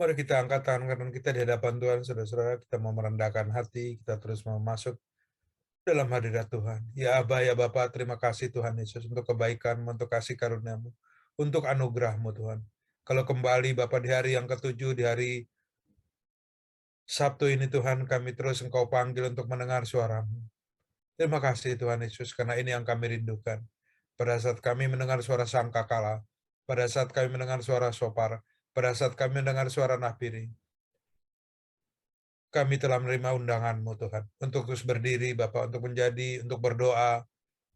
Mari kita angkat tangan kanan kita di hadapan Tuhan, saudara-saudara. Kita mau merendahkan hati, kita terus mau masuk dalam hadirat Tuhan. Ya Aba, ya Bapa, terima kasih Tuhan Yesus untuk kebaikan-Mu, untuk kasih karunia-Mu, untuk anugerah-Mu Tuhan. Kalau kembali Bapa di hari yang ketujuh, di hari Sabtu ini Tuhan, kami terus Engkau panggil untuk mendengar suara-Mu. Terima kasih Tuhan Yesus, karena ini yang kami rindukan. Pada saat kami mendengar suara sangkakala, pada saat kami mendengar suara sopar, pada saat kami mendengar suara nafiri, kami telah menerima undangan-Mu Tuhan, untuk terus berdiri Bapak, untuk berdoa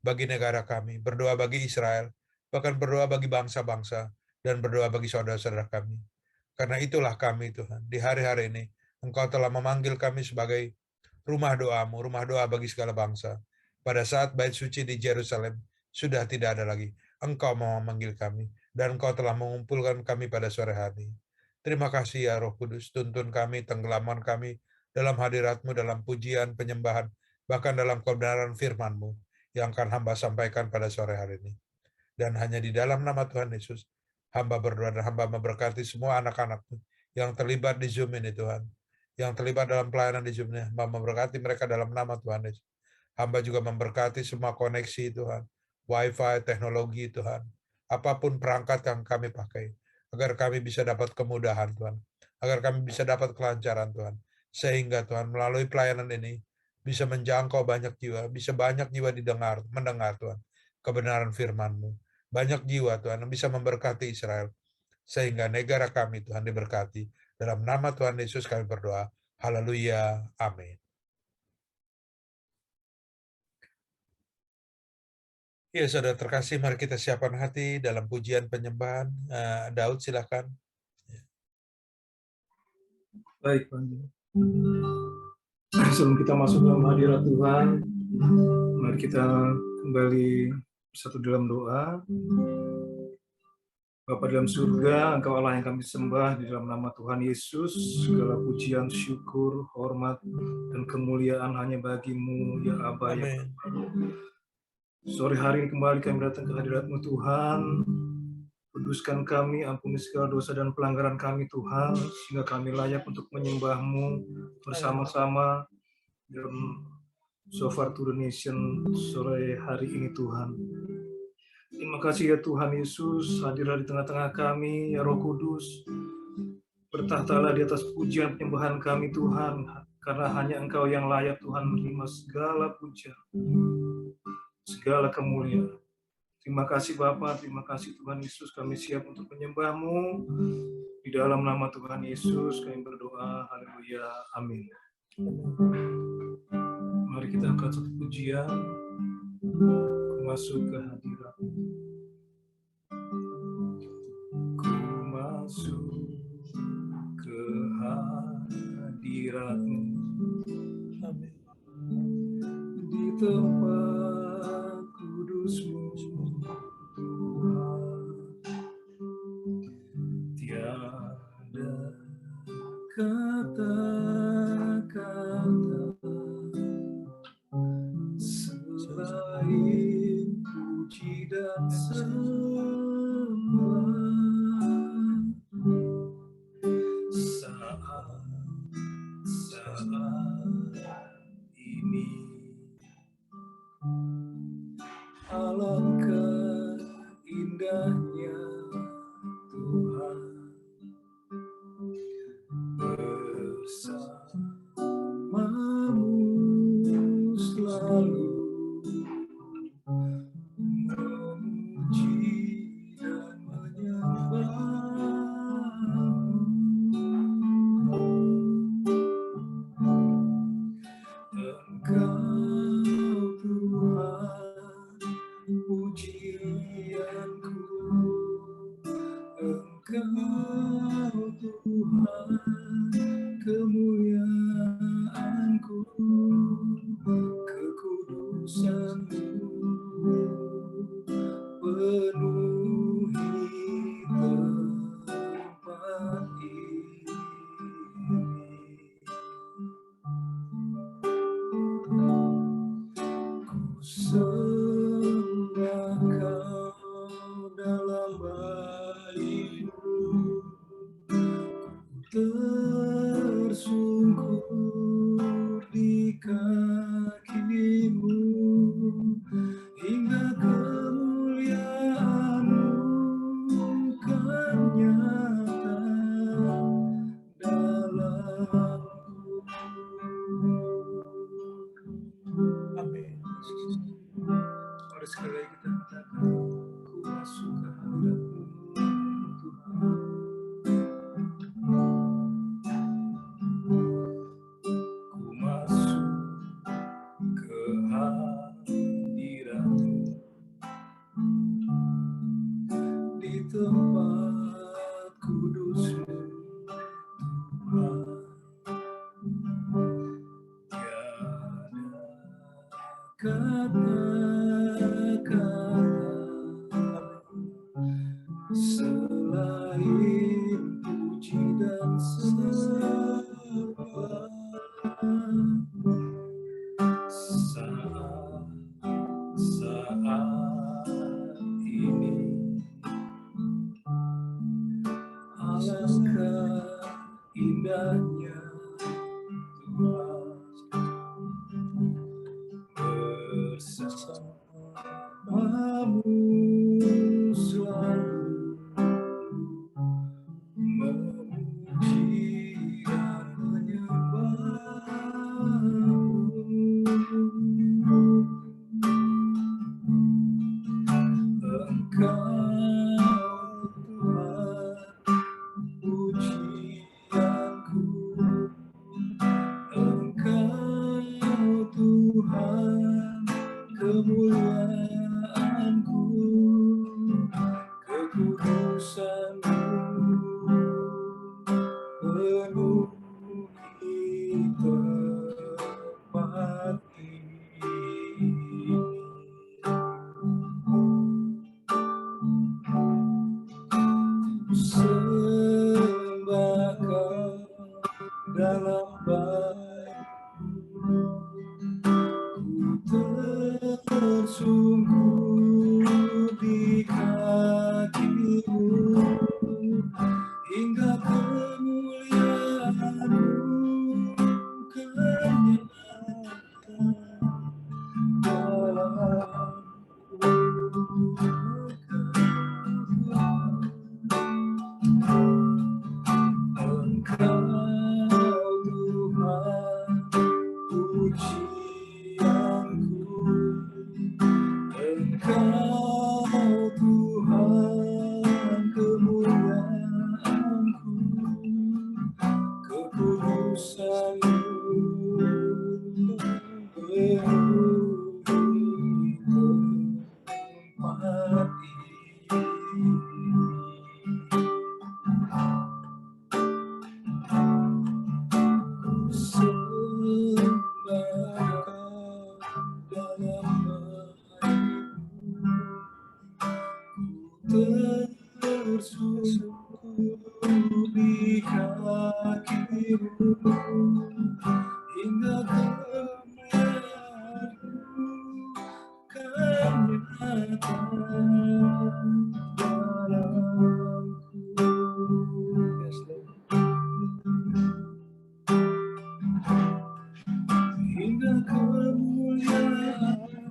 bagi negara kami, berdoa bagi Israel, bahkan berdoa bagi bangsa-bangsa, dan berdoa bagi saudara-saudara kami. Karena itulah kami Tuhan, di hari-hari ini, Engkau telah memanggil kami sebagai rumah doa-Mu, rumah doa bagi segala bangsa. Pada saat bait suci di Yerusalem sudah tidak ada lagi, Engkau mau memanggil kami, dan Engkau telah mengumpulkan kami pada sore hari. Terima kasih ya Roh Kudus, tuntun kami, tenggelamkan kami dalam hadirat-Mu, dalam pujian, penyembahan, bahkan dalam kebenaran firman-Mu yang akan hamba sampaikan pada sore hari ini. Dan hanya di dalam nama Tuhan Yesus, hamba berdoa dan hamba memberkati semua anak-anak-Mu yang terlibat di Zoom ini Tuhan. Yang terlibat dalam pelayanan di Zoom ini, hamba memberkati mereka dalam nama Tuhan Yesus. Hamba juga memberkati semua koneksi Tuhan, Wi-Fi, teknologi Tuhan, apapun perangkat yang kami pakai, agar kami bisa dapat kemudahan Tuhan, agar kami bisa dapat kelancaran Tuhan, sehingga Tuhan melalui pelayanan ini bisa menjangkau banyak jiwa, bisa banyak jiwa mendengar Tuhan, kebenaran firman-Mu. Banyak jiwa Tuhan yang bisa memberkati Israel, sehingga negara kami Tuhan diberkati. Dalam nama Tuhan Yesus kami berdoa. Haleluya. Amin. Ya, saudara terkasih, mari kita siapkan hati dalam pujian penyembahan. Daud, silakan. Baik, Pak. Sebelum kita masuk dalam hadirat Tuhan, mari kita kembali bersatu dalam doa. Bapa dalam surga, Engkau Allah yang kami sembah di dalam nama Tuhan Yesus. Segala pujian, syukur, hormat, dan kemuliaan hanya bagi-Mu, ya Aba, ya Bapa. Sore hari ini kembali kami datang ke hadirat-Mu Tuhan. Kuduskan kami, ampuni segala dosa dan pelanggaran kami Tuhan, sehingga kami layak untuk menyembah-Mu bersama-sama dalam So Far to the Nation sore hari ini Tuhan. Terima kasih ya Tuhan Yesus, hadirlah di tengah-tengah kami, ya Roh Kudus. Bertahtalah di atas pujian penyembahan kami Tuhan, karena hanya Engkau yang layak Tuhan menerima segala pujian, segala kemuliaan. Terima kasih Bapa, terima kasih Tuhan Yesus, kami siap untuk menyembah-Mu. Di dalam nama Tuhan Yesus kami berdoa, haleluya, amin. Mari kita angkat satu pujian, masuk ke hadirat. Ku masuk ke hadirat-Mu, di tempat kudus-Mu Tuhan. Tiada kata-kata selain puji dan sembah saat ini. Alangkah indahnya Tuhan bersamamu selalu, memuji dan menyembah-Mu. Engkau Tuhan pujianku, Engkau Tuhan kemuliaanku, kekudusan-Mu penuhi tempat ini. Ku sembah Kau dalam baitmu, ku Mari sekali lagi kita katakan, ku masuk ke hadirat-Mu, Tuhan. Ku masuk ke hadirat-Mu, di tempat kudus-Mu, Tuhan. Kata-kata selain puji dan sembah saat ini, alangkah indahnya Tuhan bersamamu selalu memuji dan menyembah-Mu. Engkau Tuhan pujianku, Engkau Tuhan kemuliaanku, kekudusan-Mu penuhi tempat ini. Sembah Kau dalam bait-Mu, ku tersungkur di kaki-Mu, hingga kemuliaan-Mu kenyataan dalamku. Engkau Tuhan pujianku, Engkau Tuhan kemuliaanku, kekudusan-Mu penuhi tempat ini. Sembah Kau dalam bait-Mu, tersungkur di kaki-Mu, hingga kemuliaan-Mu kenyataan dalamku. Hingga kemuliaan-Mu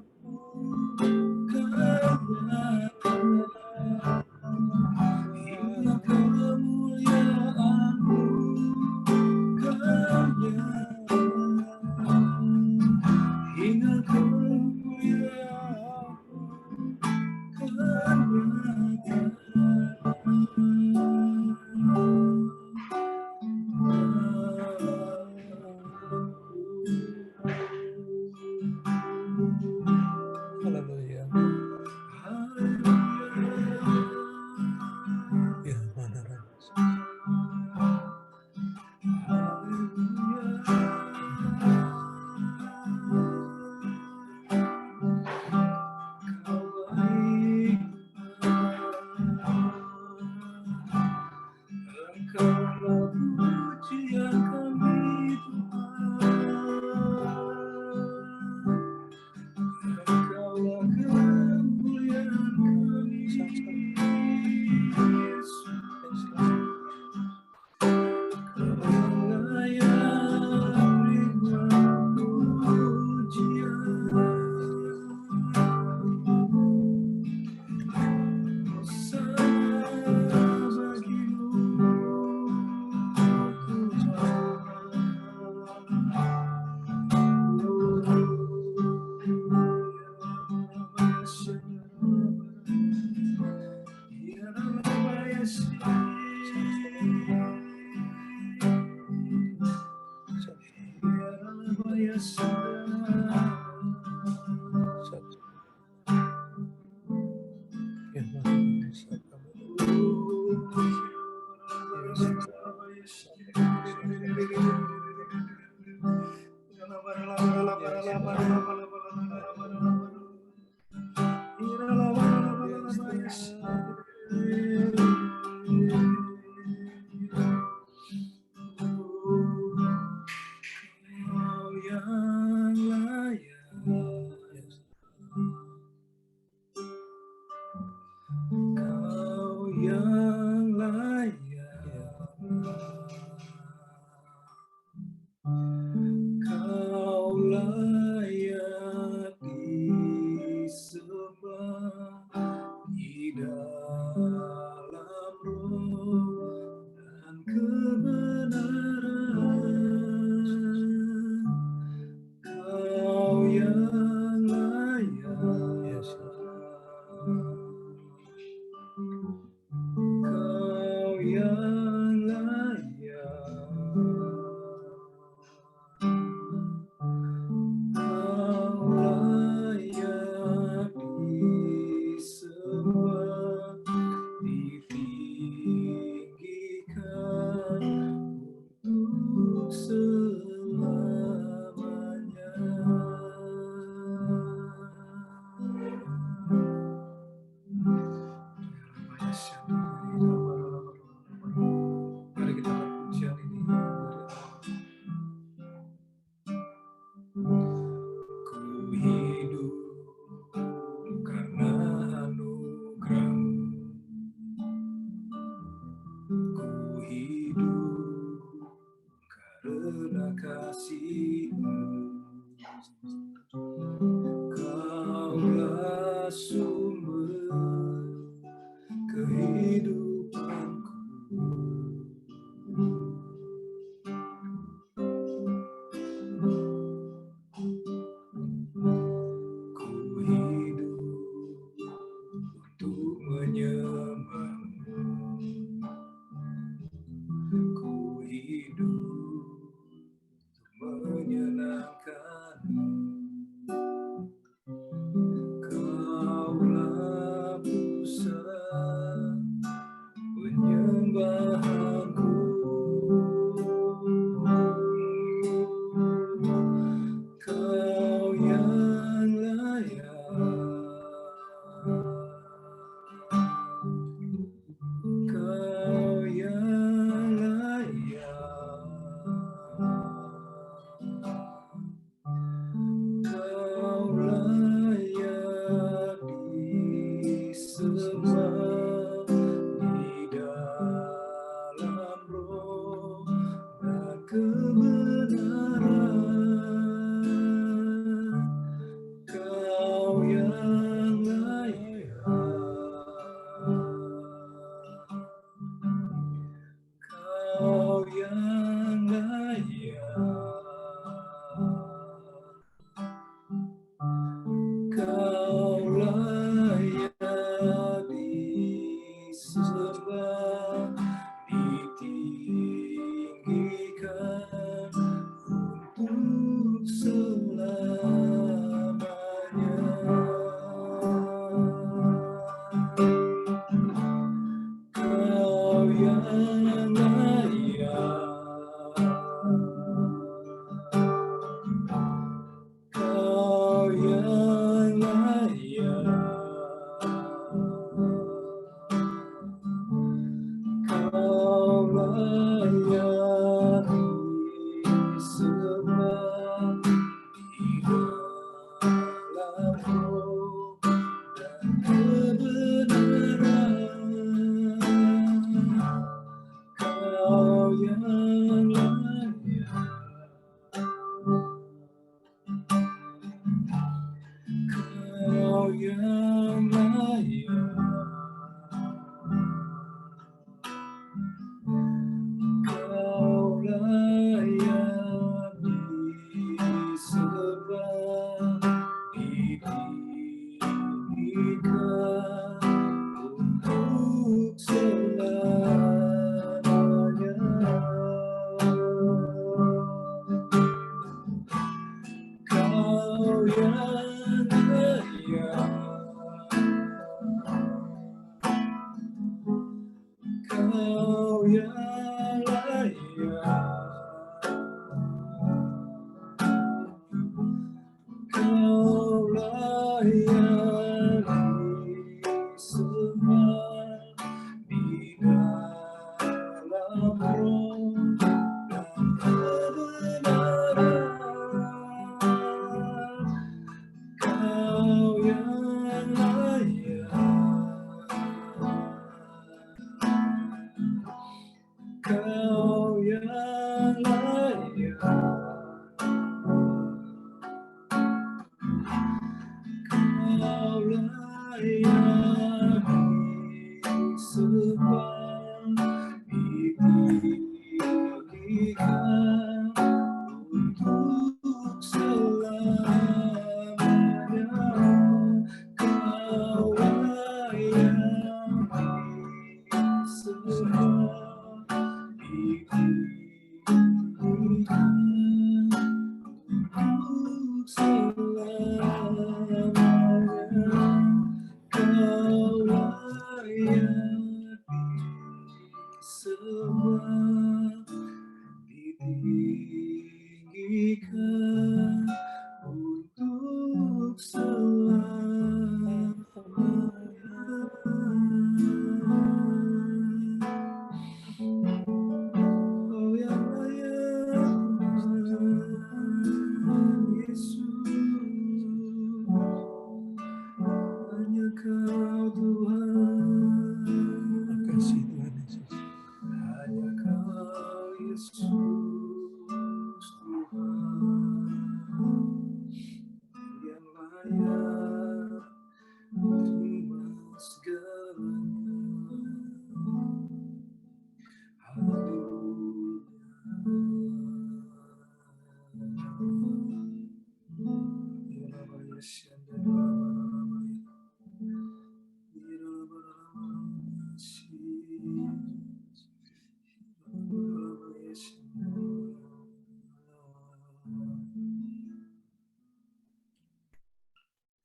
kenyataan, hingga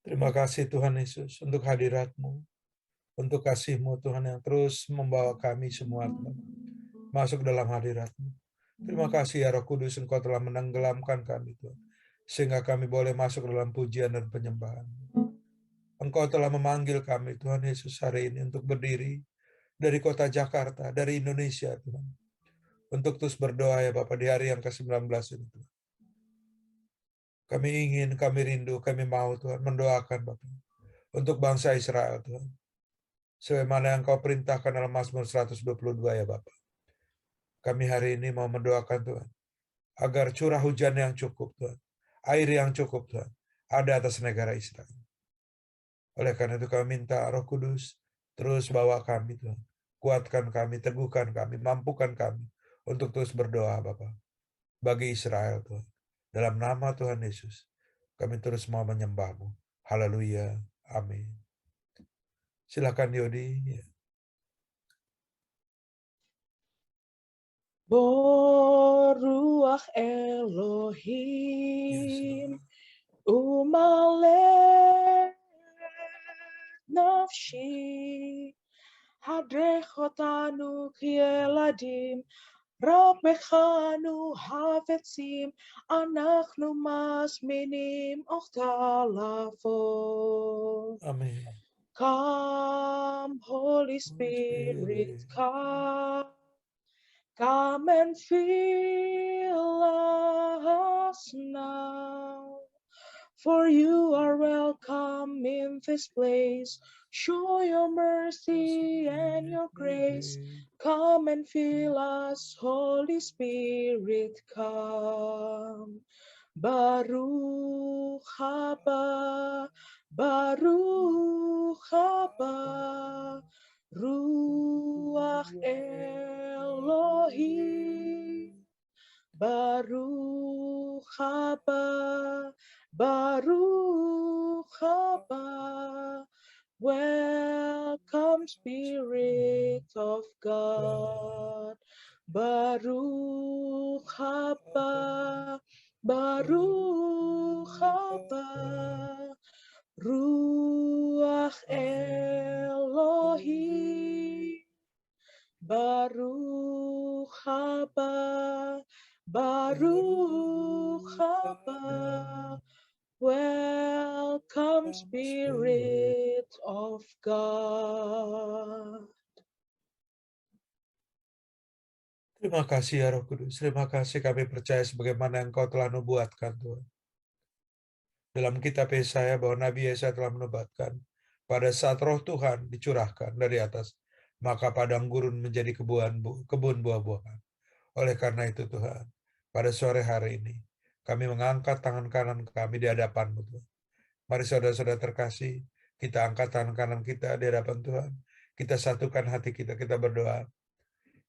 Terima kasih Tuhan Yesus untuk hadirat-Mu, untuk kasih-Mu Tuhan yang terus membawa kami semua Tuhan, masuk dalam hadirat-Mu. Terima kasih ya Roh Kudus, Engkau telah menenggelamkan kami Tuhan, sehingga kami boleh masuk dalam pujian dan penyembahan. Engkau telah memanggil kami Tuhan Yesus hari ini untuk berdiri dari kota Jakarta, dari Indonesia Tuhan, untuk terus berdoa ya Bapak di hari yang ke-19 ini Tuhan. Kami ingin, kami rindu, kami mau Tuhan mendoakan Bapak untuk bangsa Israel Tuhan. Sebagaimana yang Kau perintahkan dalam Mazmur 122 ya Bapak. Kami hari ini mau mendoakan Tuhan, agar curah hujan yang cukup Tuhan, air yang cukup Tuhan, ada atas negara Israel. Oleh karena itu kami minta Roh Kudus terus bawa kami Tuhan. Kuatkan kami, teguhkan kami, mampukan kami untuk terus berdoa Bapak bagi Israel Tuhan. Dalam nama Tuhan Yesus, kami terus mau menyembah-Mu. Haleluya. Amin. Silakan Yodi. Boruach Elohim, umalek nafshi, hadrechotanu kieladim, Rabbechanu hafetzim, anachnu masminim ochtalafo. Amin. Come, Holy Spirit, come. Come and fill us now, for you are welcome in this place. Show your mercy and your grace. Come and fill us, Holy Spirit, come. Baruch haba, Baruch haba, Ruach Elohim, Baruch haba, Baruch haba. Welcome, Spirit of God. Baruch haba, Baruch haba, Ruach Elohim, Baruch haba, Baruch haba. Welcome, Spirit of God. Terima kasih ya Roh Kudus. Terima kasih kami percaya sebagaimana Engkau telah nubuatkan Tuhan. Dalam kitab Yesaya bahwa Nabi Yesaya telah menubuatkan pada saat Roh Tuhan dicurahkan dari atas, maka padang gurun menjadi kebun buah-buahan. Oleh karena itu Tuhan, pada sore hari ini kami mengangkat tangan kanan kami di hadapan-Mu Tuhan. Mari saudara-saudara terkasih, kita angkat tangan kanan kita di hadapan Tuhan. Kita satukan hati kita, kita berdoa.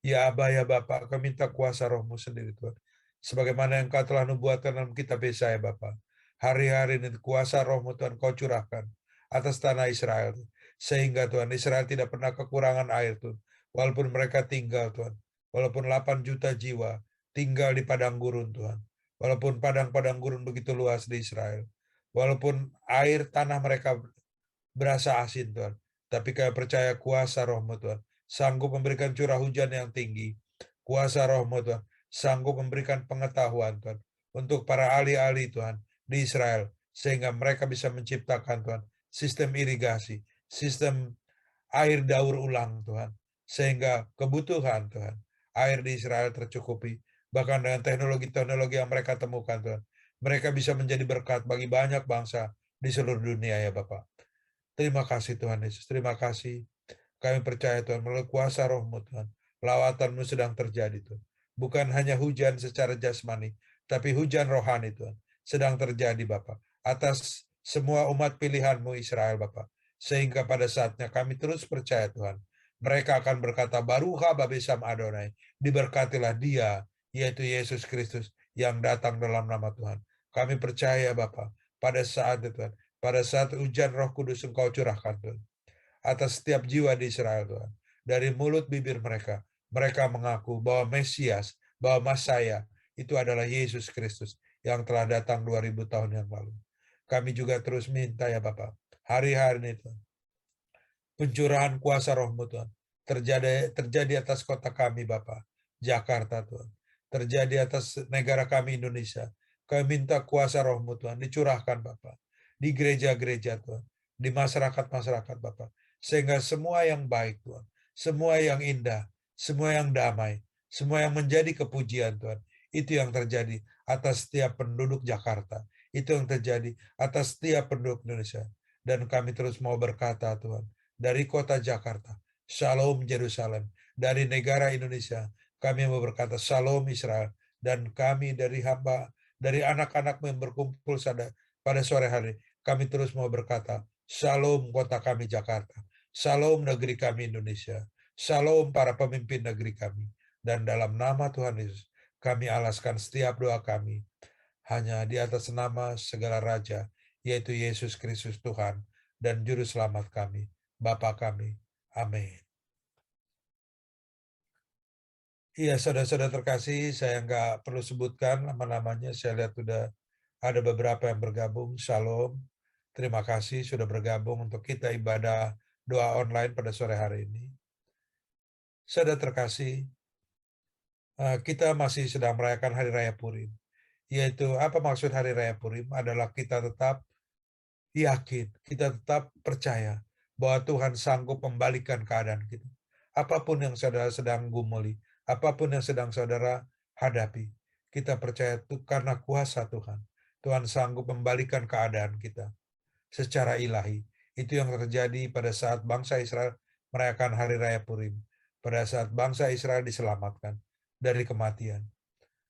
Ya Aba, ya Bapa, kami minta kuasa Roh-Mu sendiri Tuhan. Sebagaimana yang Kau telah nubuatkan dalam kitab Yesaya Bapa. Hari-hari ini kuasa Roh-Mu Tuhan Kau curahkan atas tanah Israel. Sehingga Tuhan, Israel tidak pernah kekurangan air Tuhan. Walaupun mereka tinggal Tuhan. Walaupun 8 juta jiwa tinggal di padang gurun Tuhan. Walaupun padang-padang gurun begitu luas di Israel. Walaupun air tanah mereka berasa asin Tuhan. Tapi kami percaya kuasa Roh-Mu Tuhan sanggup memberikan curah hujan yang tinggi. Kuasa Roh-Mu Tuhan sanggup memberikan pengetahuan Tuhan untuk para ahli-ahli Tuhan di Israel. Sehingga mereka bisa menciptakan Tuhan sistem irigasi, sistem air daur ulang Tuhan. Sehingga kebutuhan Tuhan, air di Israel tercukupi. Bahkan dengan teknologi-teknologi yang mereka temukan Tuhan. Mereka bisa menjadi berkat bagi banyak bangsa di seluruh dunia ya Bapak. Terima kasih Tuhan Yesus, terima kasih. Kami percaya Tuhan, melalui kuasa Roh-Mu Tuhan, lawatan-Mu sedang terjadi Tuhan. Bukan hanya hujan secara jasmani, tapi hujan rohani Tuhan, sedang terjadi Bapa atas semua umat pilihan-Mu Israel Bapa. Sehingga pada saatnya kami terus percaya Tuhan, mereka akan berkata, Baruha Babesam Adonai, diberkatilah dia, yaitu Yesus Kristus yang datang dalam nama Tuhan. Kami percaya Bapa, pada saat itu Tuhan, pada saat hujan Roh Kudus Engkau curahkan Tuhan, atas setiap jiwa di Israel Tuhan. Dari mulut bibir mereka, mereka mengaku bahwa Mesias, bahwa Masaya itu adalah Yesus Kristus yang telah datang 2000 tahun yang lalu. Kami juga terus minta ya Bapak, hari-hari ini Tuhan, pencurahan kuasa Roh-Mu Tuhan terjadi atas kota kami Bapak, Jakarta Tuhan. Terjadi atas negara kami Indonesia. Kami minta kuasa Roh-Mu Tuhan dicurahkan Bapak di gereja-gereja Tuhan, di masyarakat-masyarakat Bapak. Sehingga semua yang baik Tuhan, semua yang indah, semua yang damai, semua yang menjadi kepujian Tuhan, itu yang terjadi atas setiap penduduk Jakarta. Itu yang terjadi atas setiap penduduk Indonesia. Dan kami terus mau berkata Tuhan, dari kota Jakarta, Shalom Yerusalem. Dari negara Indonesia, kami mau berkata Shalom Israel. Dan kami dari hamba, dari anak-anak yang berkumpul pada sore hari, kami terus mau berkata, Shalom kota kami Jakarta. Shalom negeri kami Indonesia. Shalom para pemimpin negeri kami. Dan dalam nama Tuhan Yesus, kami alaskan setiap doa kami hanya di atas nama segala Raja, yaitu Yesus Kristus Tuhan dan Juru Selamat kami, Bapa kami. Amin. Iya, saudara-saudara terkasih, saya nggak perlu sebutkan nama-namanya. Saya lihat sudah ada beberapa yang bergabung. Shalom. Terima kasih sudah bergabung untuk kita ibadah doa online pada sore hari ini. Saudara terkasih, kita masih sedang merayakan Hari Raya Purim. Yaitu apa maksud Hari Raya Purim? Adalah kita tetap yakin, kita tetap percaya bahwa Tuhan sanggup membalikan keadaan kita. Apapun yang saudara sedang gumuli, apapun yang sedang saudara hadapi, kita percaya itu karena kuasa Tuhan. Tuhan sanggup membalikan keadaan kita secara ilahi. Itu yang terjadi pada saat bangsa Israel merayakan Hari Raya Purim. Pada saat bangsa Israel diselamatkan dari kematian.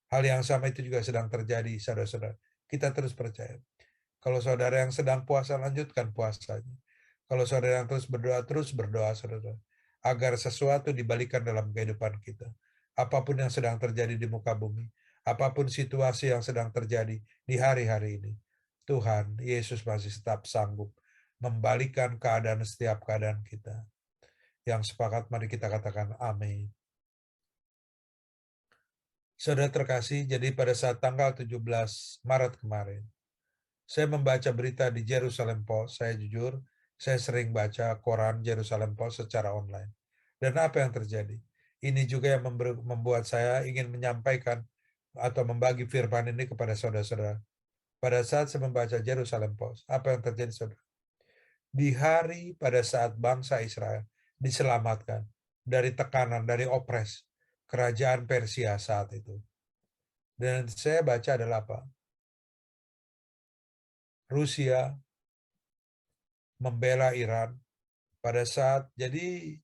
Hal yang sama itu juga sedang terjadi, saudara-saudara. Kita terus percaya. Kalau saudara yang sedang puasa, lanjutkan puasanya. Kalau saudara yang terus berdoa, saudara. Agar sesuatu dibalikan dalam kehidupan kita. Apapun yang sedang terjadi di muka bumi. Apapun situasi yang sedang terjadi di hari-hari ini. Tuhan, Yesus masih tetap sanggup membalikan setiap keadaan kita. Yang sepakat, mari kita katakan amin. Saudara terkasih, jadi pada saat tanggal 17 Maret kemarin, Saya membaca berita di Jerusalem Post, saya jujur, saya sering baca koran Jerusalem Post secara online. Dan apa yang terjadi? Ini juga yang membuat saya ingin menyampaikan atau membagi firman ini kepada saudara-saudara. Pada saat saya membaca Jerusalem Post, apa yang terjadi, saudara? Di hari pada saat bangsa Israel diselamatkan dari tekanan, dari opres kerajaan Persia saat itu. Dan saya baca adalah apa? Rusia membela Iran pada saat, jadi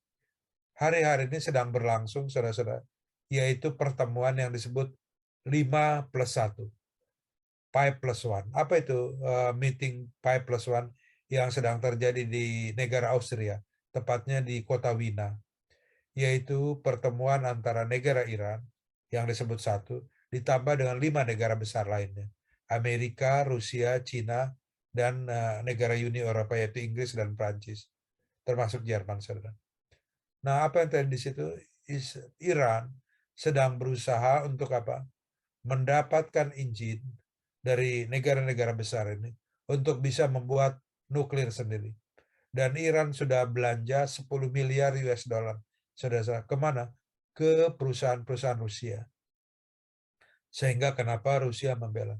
hari-hari ini sedang berlangsung, saudara-saudara, yaitu pertemuan yang disebut 5+1, 5+1. Apa itu meeting 5+1 yang sedang terjadi di negara Austria, tepatnya di kota Wina, yaitu pertemuan antara negara Iran yang disebut satu, ditambah dengan 5 negara besar lainnya. Amerika, Rusia, Cina, dan negara Uni Eropa yaitu Inggris dan Prancis, termasuk Jerman, saudara. Nah, apa yang terjadi di situ? Iran sedang berusaha untuk apa? Mendapatkan izin dari negara-negara besar ini untuk bisa membuat nuklir sendiri. Dan Iran sudah belanja 10 miliar US dollar. Saudara-saudara, kemana? Ke perusahaan-perusahaan Rusia. Sehingga kenapa Rusia membela.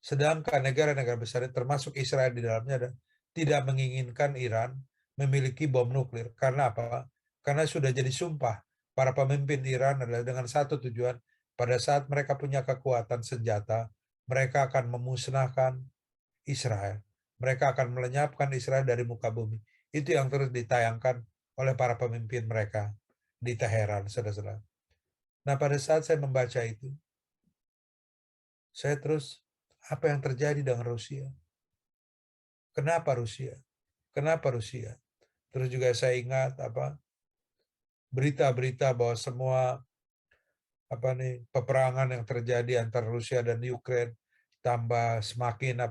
Sedangkan negara-negara besar termasuk Israel di dalamnya tidak menginginkan Iran memiliki bom nuklir. Karena apa? Karena sudah jadi sumpah para pemimpin Iran adalah dengan satu tujuan, pada saat mereka punya kekuatan senjata, mereka akan memusnahkan Israel. Mereka akan melenyapkan Israel dari muka bumi. Itu yang terus ditayangkan oleh para pemimpin mereka di Teheran, saudara-saudara. Nah, pada saat saya membaca itu, saya terus, apa yang terjadi dengan Rusia? Kenapa Rusia? Kenapa Rusia? Terus juga saya ingat apa berita-berita bahwa semua peperangan yang terjadi antara Rusia dan Ukraina tambah semakin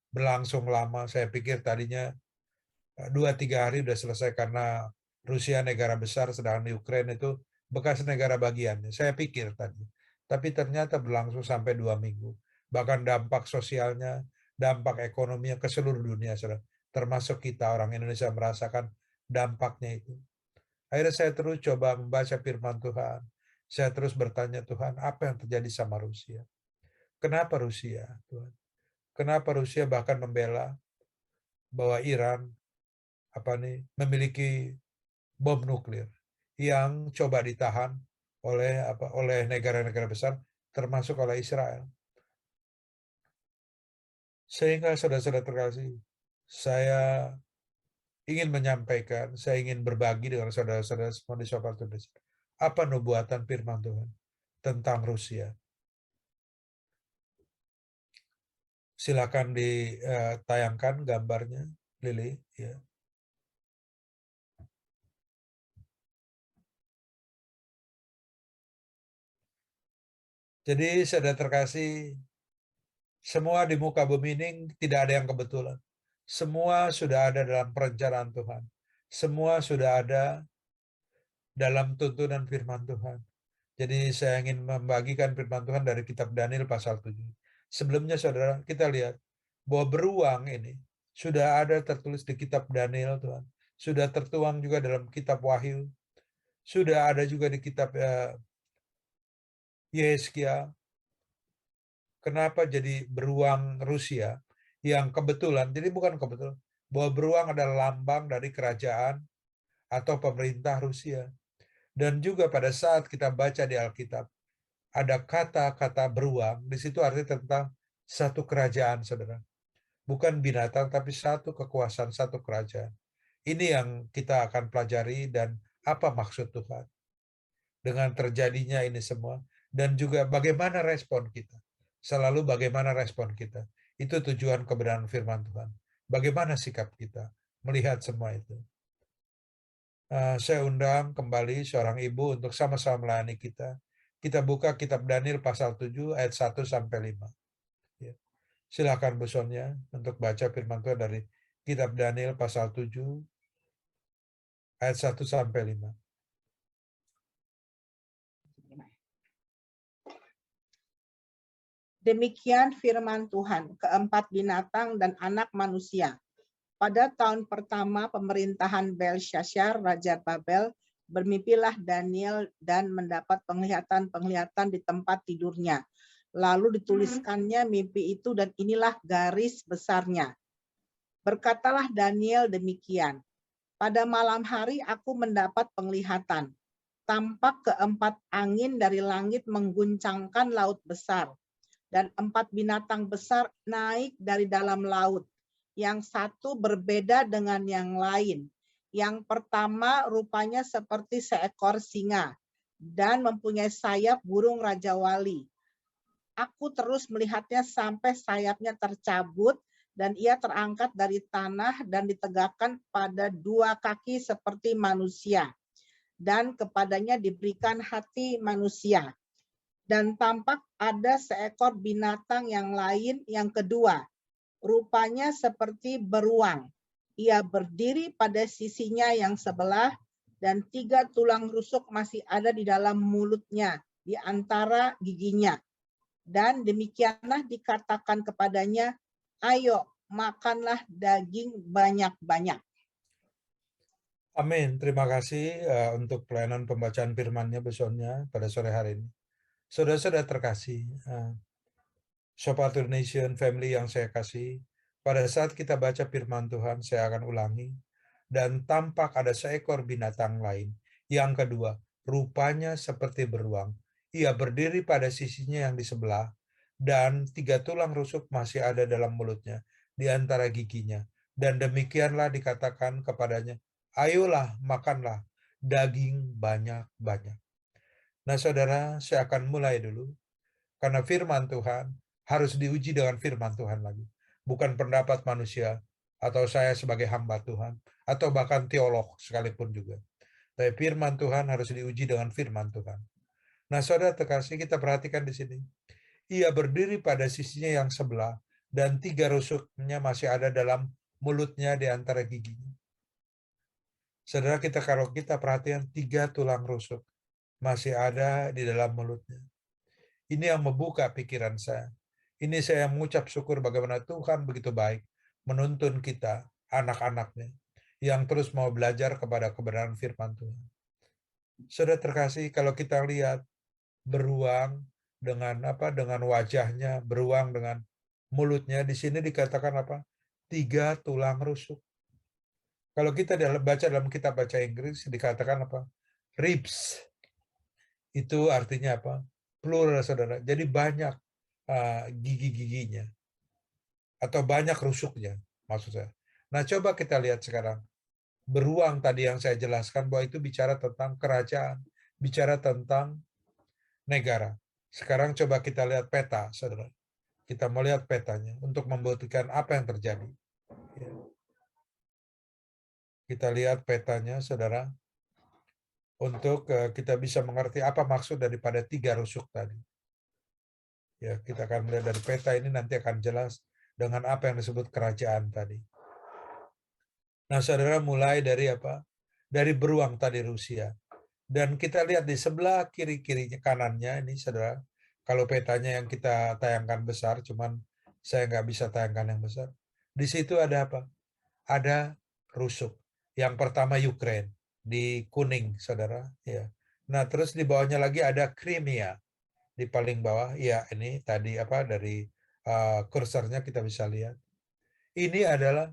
berlangsung lama. Saya pikir tadinya 2-3 hari sudah selesai karena Rusia negara besar, sedangkan Ukraina itu bekas negara bagiannya. Saya pikir tadi. Tapi ternyata berlangsung sampai 2 minggu. Bahkan dampak sosialnya, dampak ekonominya ke seluruh dunia, termasuk kita orang Indonesia merasakan dampaknya itu. Akhirnya saya terus coba membaca firman Tuhan. Saya terus bertanya, Tuhan, apa yang terjadi sama Rusia? Kenapa Rusia, Tuhan? Kenapa Rusia bahkan membela bahwa Iran memiliki bom nuklir yang coba ditahan oleh negara-negara besar termasuk oleh Israel. Sehingga saudara-saudara terkasih, saya ingin menyampaikan, saya ingin berbagi dengan saudara-saudara semua di Sobat Tulis. Apa nubuatan firman Tuhan tentang Rusia? Silakan ditayangkan gambarnya, Lili. Ya. Jadi saudara terkasih, semua di muka bumi ini tidak ada yang kebetulan. Semua sudah ada dalam perencanaan Tuhan. Semua sudah ada dalam tuntunan firman Tuhan. Jadi saya ingin membagikan firman Tuhan dari kitab Daniel pasal 7. Sebelumnya saudara, kita lihat bahwa beruang ini sudah ada tertulis di kitab Daniel, Tuhan. Sudah tertuang juga dalam kitab Wahyu. Sudah ada juga di kitab Yeskia. Kenapa jadi beruang Rusia yang kebetulan, jadi bukan kebetulan, bahwa beruang adalah lambang dari kerajaan atau pemerintah Rusia. Dan juga pada saat kita baca di Alkitab, ada kata-kata beruang, di situ artinya tentang satu kerajaan, saudara. Bukan binatang, tapi satu kekuasaan, satu kerajaan. Ini yang kita akan pelajari dan apa maksud Tuhan dengan terjadinya ini semua. Dan juga bagaimana respon kita. Selalu bagaimana respon kita. Itu tujuan kebenaran firman Tuhan. Bagaimana sikap kita melihat semua itu. Saya undang kembali seorang ibu untuk sama-sama melayani kita. Kita buka kitab Daniel pasal 7 ayat 1 sampai 5. Ya. Silakan Bu Sonia untuk baca firman Tuhan dari kitab Daniel pasal 7 ayat 1 sampai 5. Demikian firman Tuhan, keempat binatang dan anak manusia. Pada tahun pertama pemerintahan Belshazzar, Raja Babel, bermimpilah Daniel dan mendapat penglihatan-penglihatan di tempat tidurnya. Lalu dituliskannya mimpi itu dan inilah garis besarnya. Berkatalah Daniel demikian, pada malam hari aku mendapat penglihatan. Tampak keempat angin dari langit mengguncangkan laut besar. Dan 4 binatang besar naik dari dalam laut. Yang satu berbeda dengan yang lain. Yang pertama rupanya seperti seekor singa dan mempunyai sayap burung Raja Wali. Aku terus melihatnya sampai sayapnya tercabut dan ia terangkat dari tanah dan ditegakkan pada 2 kaki seperti manusia. Dan kepadanya diberikan hati manusia. Dan tampak ada seekor binatang yang lain yang kedua, rupanya seperti beruang. Ia berdiri pada sisinya yang sebelah dan 3 tulang rusuk masih ada di dalam mulutnya, di antara giginya. Dan demikianlah dikatakan kepadanya, ayo makanlah daging banyak-banyak. Amin. Terima kasih untuk pelayanan pembacaan firman-Nya besoknya pada sore hari ini. Saudara-saudara terkasih, Sobat Nation Family yang saya kasih, pada saat kita baca firman Tuhan, saya akan ulangi, dan tampak ada seekor binatang lain. Yang kedua, rupanya seperti beruang. Ia berdiri pada sisinya yang di sebelah, dan 3 tulang rusuk masih ada dalam mulutnya, di antara giginya. Dan demikianlah dikatakan kepadanya, ayolah makanlah daging banyak-banyak. Nah saudara, saya akan mulai dulu. Karena firman Tuhan harus diuji dengan firman Tuhan lagi. Bukan pendapat manusia, atau saya sebagai hamba Tuhan, atau bahkan teolog sekalipun juga. Tapi firman Tuhan harus diuji dengan firman Tuhan. Nah saudara terkasih, kita perhatikan di sini. Ia berdiri pada sisinya yang sebelah, dan 3 rusuknya masih ada dalam mulutnya di antara giginya. Saudara, kalau kita perhatikan 3 tulang rusuk masih ada di dalam mulutnya. Ini yang membuka pikiran saya. Ini saya mengucap syukur bagaimana Tuhan begitu baik menuntun kita, anak-anaknya, yang terus mau belajar kepada kebenaran firman Tuhan. Saudara terkasih, kalau kita lihat beruang dengan dengan wajahnya, beruang dengan mulutnya, di sini dikatakan 3 tulang rusuk. Kalau kita baca dalam kitab bahasa Inggris dikatakan ribs. Itu artinya plural, saudara. Jadi banyak gigi-giginya atau banyak rusuknya, maksud saya. Nah, coba kita lihat sekarang. Beruang tadi yang saya jelaskan bahwa itu bicara tentang kerajaan, bicara tentang negara. Sekarang coba kita lihat peta, saudara. Kita melihat petanya untuk membuktikan apa yang terjadi. Kita lihat petanya, saudara, untuk kita bisa mengerti apa maksud daripada 3 rusuk tadi. Ya, kita akan melihat dari peta ini nanti akan jelas dengan apa yang disebut kerajaan tadi. Nah, saudara, mulai dari Dari beruang tadi Rusia. Dan kita lihat di sebelah kiri-kirinya kanannya ini, saudara, kalau petanya yang kita tayangkan besar, cuman saya nggak bisa tayangkan yang besar. Di situ ada Ada rusuk. Yang pertama Ukraine di kuning, saudara. Ya. Nah, terus di bawahnya lagi ada Crimea di paling bawah. Ya, ini tadi dari kursornya kita bisa lihat. Ini adalah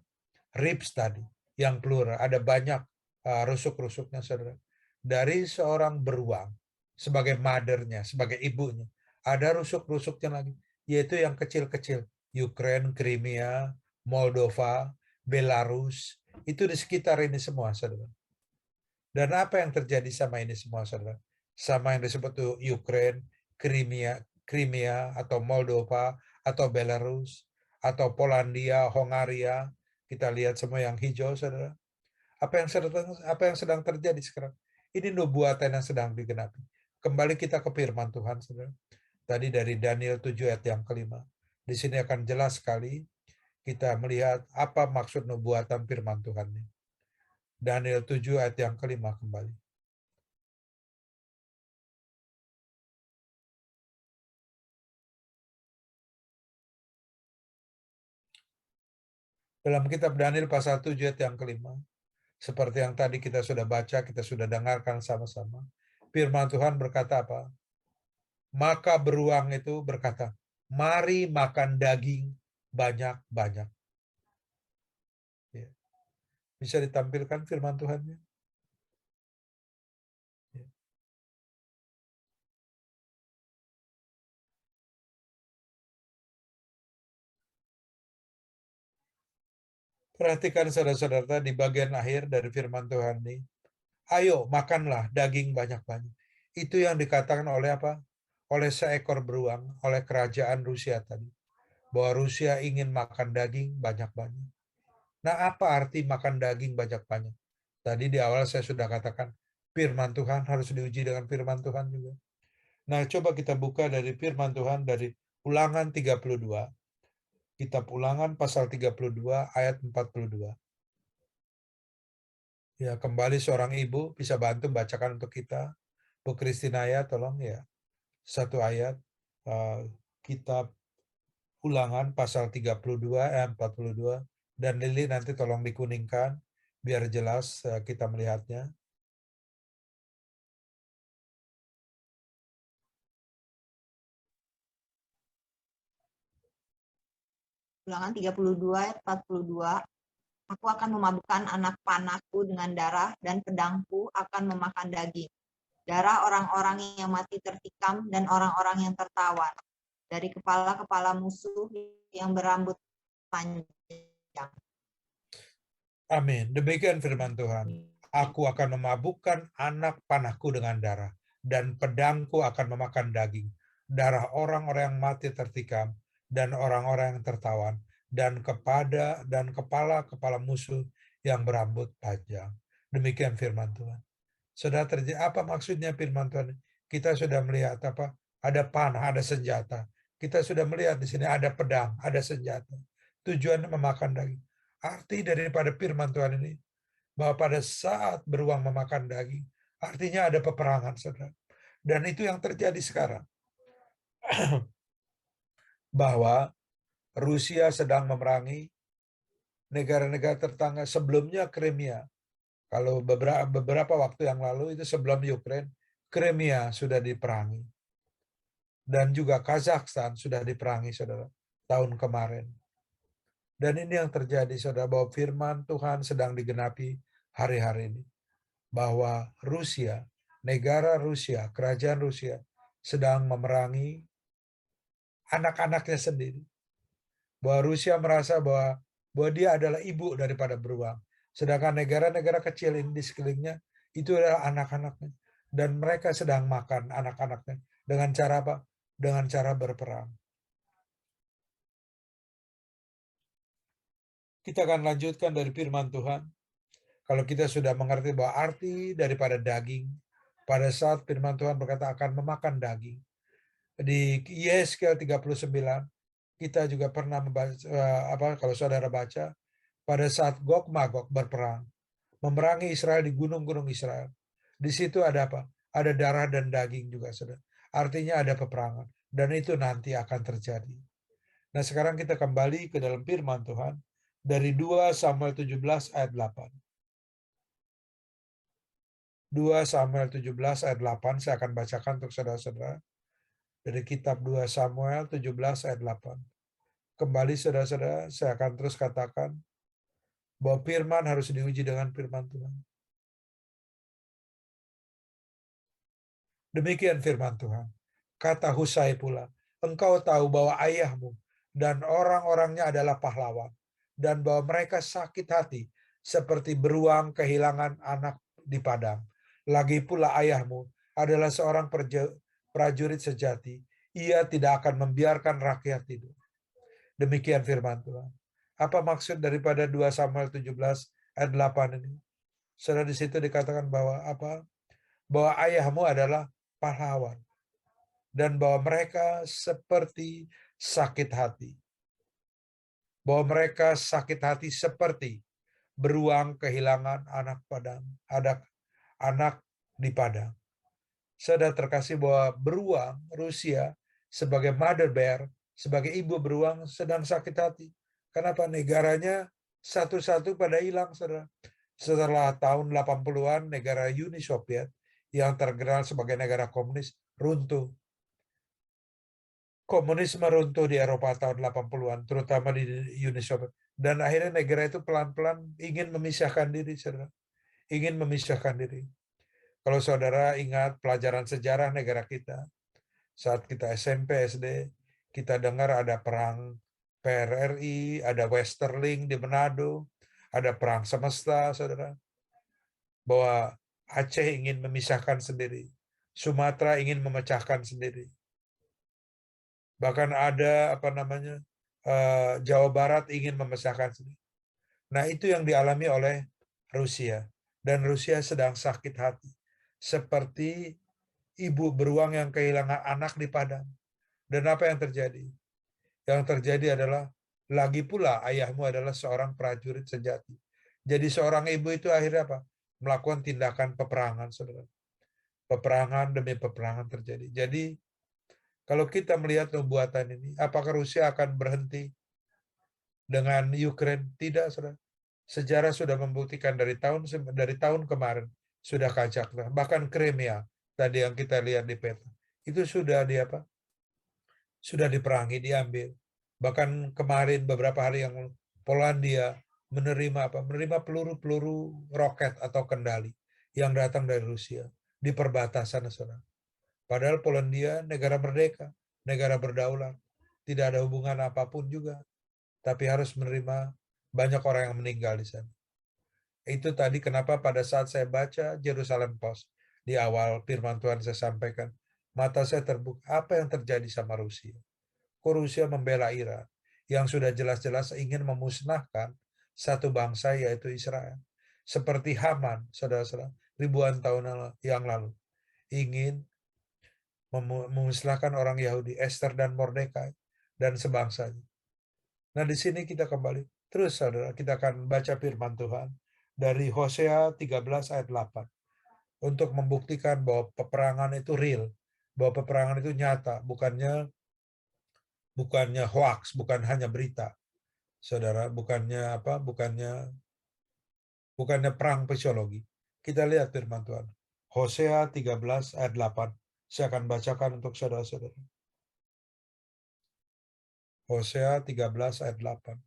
ribs tadi yang plural. Ada banyak rusuk-rusuknya, saudara. Dari seorang beruang sebagai mothernya, sebagai ibunya. Ada rusuk-rusuknya lagi, yaitu yang kecil-kecil. Ukraine, Crimea, Moldova, Belarus, itu di sekitar ini semua, saudara. Dan apa yang terjadi sama ini semua, saudara? Sama yang disebut Ukraine, Crimea atau Moldova, atau Belarus, atau Polandia, Hongaria, kita lihat semua yang hijau, saudara. Apa yang sedang terjadi sekarang? Ini nubuatan yang sedang digenapi. Kembali kita ke firman Tuhan, saudara. Tadi dari Daniel 7 ayat yang kelima. Di sini akan jelas sekali kita melihat apa maksud nubuatan firman Tuhan ini. Daniel 7 ayat yang kelima kembali. Dalam kitab Daniel pasal 7 ayat yang kelima, seperti yang tadi kita sudah baca, kita sudah dengarkan sama-sama. Firman Tuhan berkata apa? Maka beruang itu berkata, mari makan daging banyak-banyak. Ya. Bisa ditampilkan firman Tuhannya? Ya. Perhatikan saudara-saudara di bagian akhir dari firman Tuhan ini. Ayo makanlah daging banyak-banyak. Itu yang dikatakan oleh apa? Oleh seekor beruang, oleh kerajaan Rusia tadi. Bahwa Rusia ingin makan daging banyak-banyak. Nah, apa arti makan daging banyak-banyak? Tadi di awal saya sudah katakan, firman Tuhan harus diuji dengan firman Tuhan juga. Nah, coba kita buka dari firman Tuhan dari Ulangan 32. Kitab Ulangan pasal 32 ayat 42. Ya, kembali seorang ibu bisa bantu bacakan untuk kita. Bu Kristinaya, tolong ya. Satu ayat. Kitab Ulangan pasal 32 ayat 42. Dan Lili nanti tolong dikuningkan biar jelas kita melihatnya. Ulangan 32 ayat 42. Aku akan memabukkan anak panahku dengan darah dan pedangku akan memakan daging. Darah orang-orang yang mati tertikam dan orang-orang yang tertawan. Dari kepala-kepala musuh yang berambut panjang. Amin. Demikian firman Tuhan. Aku akan memabukkan anak panahku dengan darah, dan pedangku akan memakan daging. Darah orang-orang yang mati tertikam, dan orang-orang yang tertawan, dan kepala-kepala musuh yang berambut panjang. Demikian firman Tuhan. Sudah terjadi apa maksudnya firman Tuhan? Kita sudah melihat apa? Ada panah, ada senjata. Kita sudah melihat di sini ada pedang, ada senjata. Tujuannya memakan daging. Arti daripada firman Tuhan ini bahwa pada saat beruang memakan daging, artinya ada peperangan, saudara. Dan itu yang terjadi sekarang. Bahwa Rusia sedang memerangi negara-negara tetangga sebelumnya Crimea. Kalau beberapa waktu yang lalu itu sebelum Ukraine, Crimea sudah diperangi. Dan juga Kazakhstan sudah diperangi, saudara, tahun kemarin. Dan ini yang terjadi, saudara, bahwa firman Tuhan sedang digenapi hari-hari ini. Bahwa Rusia, negara Rusia, kerajaan Rusia, sedang memerangi anak-anaknya sendiri. Bahwa Rusia merasa bahwa dia adalah ibu daripada beruang. Sedangkan negara-negara kecil ini di sekelilingnya, itu adalah anak-anaknya. Dan mereka sedang makan anak-anaknya. Dengan cara apa? Dengan cara berperang. Kita akan lanjutkan dari firman Tuhan. Kalau kita sudah mengerti bahwa arti daripada daging, pada saat firman Tuhan berkata akan memakan daging. Di Yeskel 39, kita juga pernah membaca, kalau saudara baca, pada saat Gog Magog berperang, memerangi Israel di gunung-gunung Israel. Di situ ada apa? Ada darah dan daging juga, saudara. Artinya ada peperangan. Dan itu nanti akan terjadi. Nah, sekarang kita kembali ke dalam firman Tuhan dari 2 Samuel 17 ayat 8. 2 Samuel 17 ayat 8 saya akan bacakan untuk saudara-saudara. Dari kitab 2 Samuel 17 ayat 8. Kembali saudara-saudara, saya akan terus katakan bahwa firman harus diuji dengan firman Tuhan. Demikian firman Tuhan. Kata Husai pula, engkau tahu bahwa ayahmu dan orang-orangnya adalah pahlawan, dan bahwa mereka sakit hati seperti beruang kehilangan anak di padang. Lagi pula ayahmu adalah seorang prajurit sejati. Ia tidak akan membiarkan rakyat tidur. Demikian firman Tuhan. Apa maksud daripada 2 Samuel 17 ayat 8 ini? Saudara, di situ dikatakan bahwa apa? Bahwa ayahmu adalah pahlawan. Dan bahwa mereka seperti sakit hati. Bahwa mereka sakit hati seperti beruang kehilangan anak padang, ada anak di padang. Saudara terkasih bahwa beruang Rusia sebagai mother bear, sebagai ibu beruang sedang sakit hati. Kenapa? Negaranya Satu-satu pada hilang, saudara. Setelah tahun 80-an, negara Uni Soviet yang terkenal sebagai negara komunis runtuh. Komunisme runtuh di Eropa tahun 80-an, terutama di Uni Soviet. Dan akhirnya negara itu pelan-pelan ingin memisahkan diri, saudara. Ingin memisahkan diri. Kalau saudara ingat pelajaran sejarah negara kita, saat kita SMP, SD, kita dengar ada perang PRRI, ada Westerling di Manado, ada perang semesta, saudara. Bahwa Aceh ingin memisahkan sendiri, Sumatera ingin memecahkan sendiri. Bahkan ada Jawa Barat ingin memecahkan sendiri. Nah, itu yang dialami oleh Rusia, dan Rusia sedang sakit hati, seperti ibu beruang yang kehilangan anak di padang. Dan apa yang terjadi? Yang terjadi adalah lagi pula ayahmu adalah seorang prajurit sejati. Jadi seorang ibu itu akhirnya apa? Melakukan tindakan peperangan, saudara. Peperangan demi peperangan terjadi. Jadi kalau kita melihat nubuatan ini, apakah Rusia akan berhenti dengan Ukraine? Tidak, saudara. Sejarah sudah membuktikan dari tahun kemarin sudah Kazakhstan, bahkan Crimea tadi yang kita lihat di peta itu sudah sudah diperangi, diambil. Bahkan kemarin beberapa hari yang Polandia menerima peluru-peluru roket atau kendali yang datang dari Rusia di perbatasan, saudara. Padahal Polandia negara merdeka, negara berdaulat, tidak ada hubungan apapun juga, tapi harus menerima banyak orang yang meninggal di sana. Itu tadi kenapa pada saat saya baca Jerusalem Post di awal firman Tuhan saya sampaikan, mata saya terbuka, apa yang terjadi sama Rusia? Kok Rusia membela Iran yang sudah jelas-jelas ingin memusnahkan satu bangsa yaitu Israel. Seperti Haman, saudara-saudara, ribuan tahun yang lalu ingin memusnahkan orang Yahudi, Esther dan Mordekai dan sebangsanya. Nah, di sini kita kembali. Terus, saudara, kita akan baca firman Tuhan dari Hosea 13 ayat 8 untuk membuktikan bahwa peperangan itu real, bahwa peperangan itu nyata, bukannya hoax, bukan hanya berita. Saudara, bukannya perang psikologi. Kita lihat firman Tuhan. Hosea 13 ayat 8. Saya akan bacakan untuk saudara-saudara. Hosea 13 ayat 8.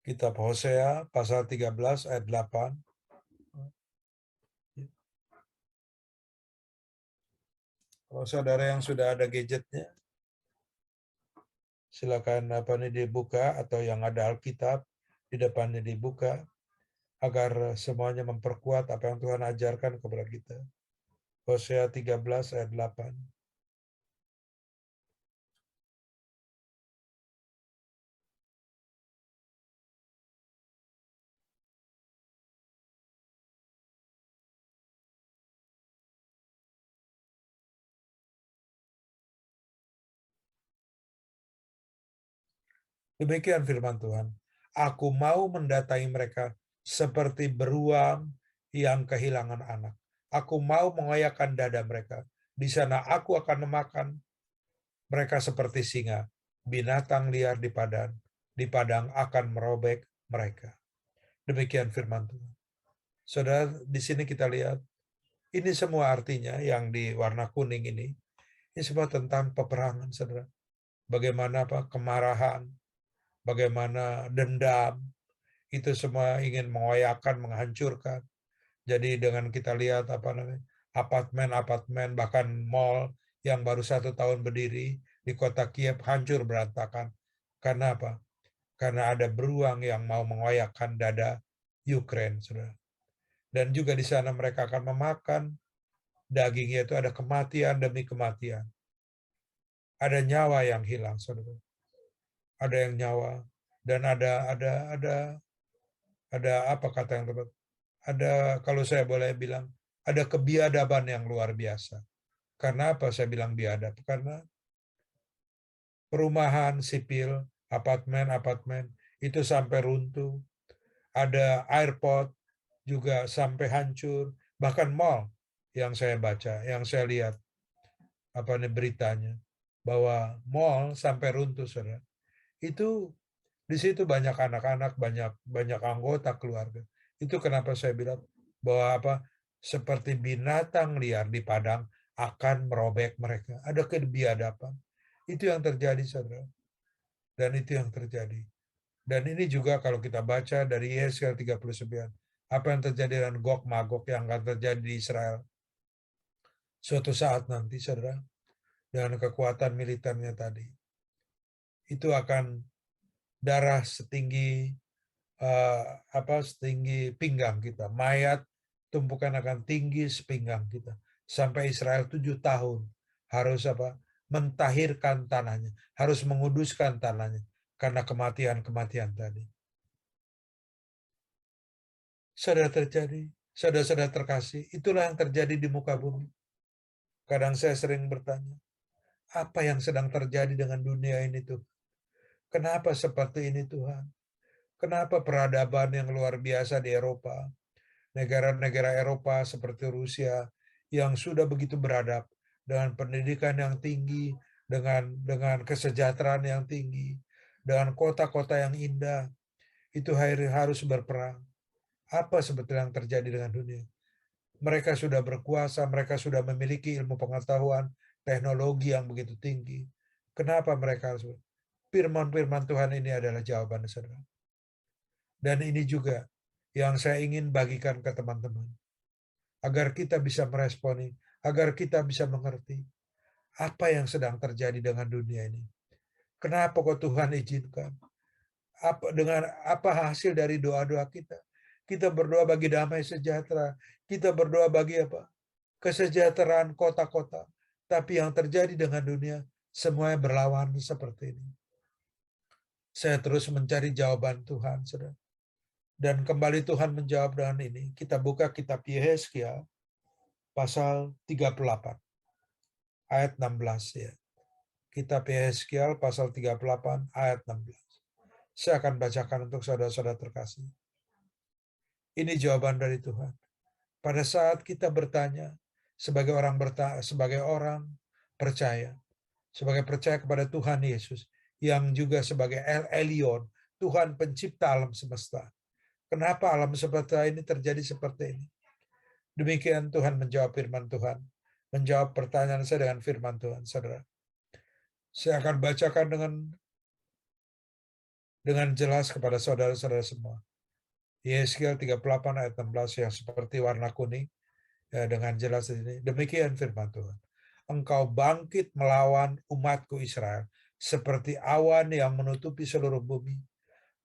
Kitab Hosea pasal 13 ayat 8. Kalau saudara yang sudah ada gadgetnya, silakan dibuka, atau yang ada Alkitab di depannya dibuka, agar semuanya memperkuat apa yang Tuhan ajarkan kepada kita. Hosea 13 ayat 8. Demikian firman Tuhan. Aku mau mendatangi mereka seperti beruang yang kehilangan anak. Aku mau mengoyakkan dada mereka. Di sana aku akan memakan mereka seperti singa. Binatang liar di padang akan merobek mereka. Demikian firman Tuhan. Saudara, di sini kita lihat, ini semua artinya yang di warna kuning ini semua tentang peperangan, saudara. Bagaimana kemarahan, bagaimana dendam, itu semua ingin mengoyakkan, menghancurkan. Jadi dengan kita lihat apartemen, bahkan mall yang baru 1 tahun berdiri di kota Kiev hancur berantakan. Karena apa? Karena ada beruang yang mau mengoyakkan dada Ukraine, saudara. Dan juga di sana mereka akan memakan dagingnya, itu ada kematian demi kematian. Ada nyawa yang hilang, saudara. Ada yang nyawa, dan ada apa kata yang tepat? Ada, kalau saya boleh bilang, ada kebiadaban yang luar biasa Karena apa saya bilang biadab? Karena perumahan sipil, apartemen itu sampai runtuh. Ada airport juga sampai hancur. Bahkan mall yang saya baca, yang saya lihat beritanya, bahwa mall sampai runtuh, saudara. Itu di situ banyak anak-anak, banyak anggota keluarga. Itu kenapa saya bilang bahwa seperti binatang liar di padang akan merobek mereka. Ada kebiadaban. Itu yang terjadi, saudara. Dan itu yang terjadi. Dan ini juga kalau kita baca dari Yesaya 39, apa yang terjadi dengan Gog Magog yang akan terjadi di Israel suatu saat nanti, saudara, dengan kekuatan militernya tadi. Itu akan darah setinggi setinggi pinggang kita. Mayat tumpukan akan tinggi sepinggang kita. Sampai Israel 7 tahun harus mentahirkan tanahnya, harus menguduskan tanahnya karena kematian-kematian tadi. Saudara terjadi, saudara-saudara terkasih, itulah yang terjadi di muka bumi. Kadang saya sering bertanya, apa yang sedang terjadi dengan dunia ini tuh? Kenapa seperti ini Tuhan? Kenapa peradaban yang luar biasa di Eropa, negara-negara Eropa seperti Rusia yang sudah begitu beradab dengan pendidikan yang tinggi, dengan kesejahteraan yang tinggi, dengan kota-kota yang indah, itu harus berperang. Apa sebetulnya yang terjadi dengan dunia? Mereka sudah berkuasa, mereka sudah memiliki ilmu pengetahuan, teknologi yang begitu tinggi. Kenapa mereka harus? Firman-firman Tuhan ini adalah jawaban, saudara. Dan ini juga yang saya ingin bagikan ke teman-teman. Agar kita bisa meresponi, agar kita bisa mengerti apa yang sedang terjadi dengan dunia ini. Kenapa kok Tuhan izinkan? Dengan apa hasil dari doa-doa kita? Kita berdoa bagi damai sejahtera. Kita berdoa bagi kesejahteraan kota-kota. Tapi yang terjadi dengan dunia, semuanya berlawan seperti ini. Saya terus mencari jawaban Tuhan, saudara. Dan kembali Tuhan menjawab dengan ini. Kita buka kitab Yehezkiel pasal 38 ayat 16 ya. Kitab Yehezkiel pasal 38 ayat 16. Saya akan bacakan untuk saudara-saudara terkasih. Ini jawaban dari Tuhan. Pada saat kita bertanya sebagai orang percaya, sebagai percaya kepada Tuhan Yesus yang juga sebagai El Elyon, Tuhan pencipta alam semesta. Kenapa alam semesta ini terjadi seperti ini? Demikian Tuhan menjawab firman Tuhan. Menjawab pertanyaan saya dengan firman Tuhan, saudara. Saya akan bacakan dengan jelas kepada saudara-saudara semua. Yehezkiel 38 ayat 16 yang seperti warna kuning, ya, dengan jelas ini. Demikian firman Tuhan. Engkau bangkit melawan umatku Israel, seperti awan yang menutupi seluruh bumi.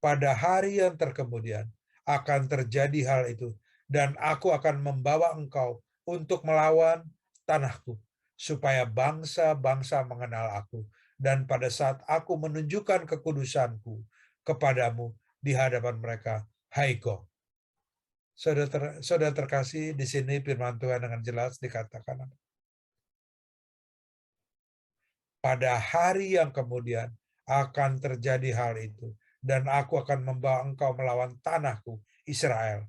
Pada hari yang terkemudian akan terjadi hal itu, dan aku akan membawa engkau untuk melawan tanahku, supaya bangsa-bangsa mengenal aku. Dan pada saat aku menunjukkan kekudusanku kepadamu di hadapan mereka, hai Gog. Saudara terkasih, di sini firman Tuhan dengan jelas dikatakan, pada hari yang kemudian akan terjadi hal itu, dan aku akan membawa engkau melawan tanahku, Israel,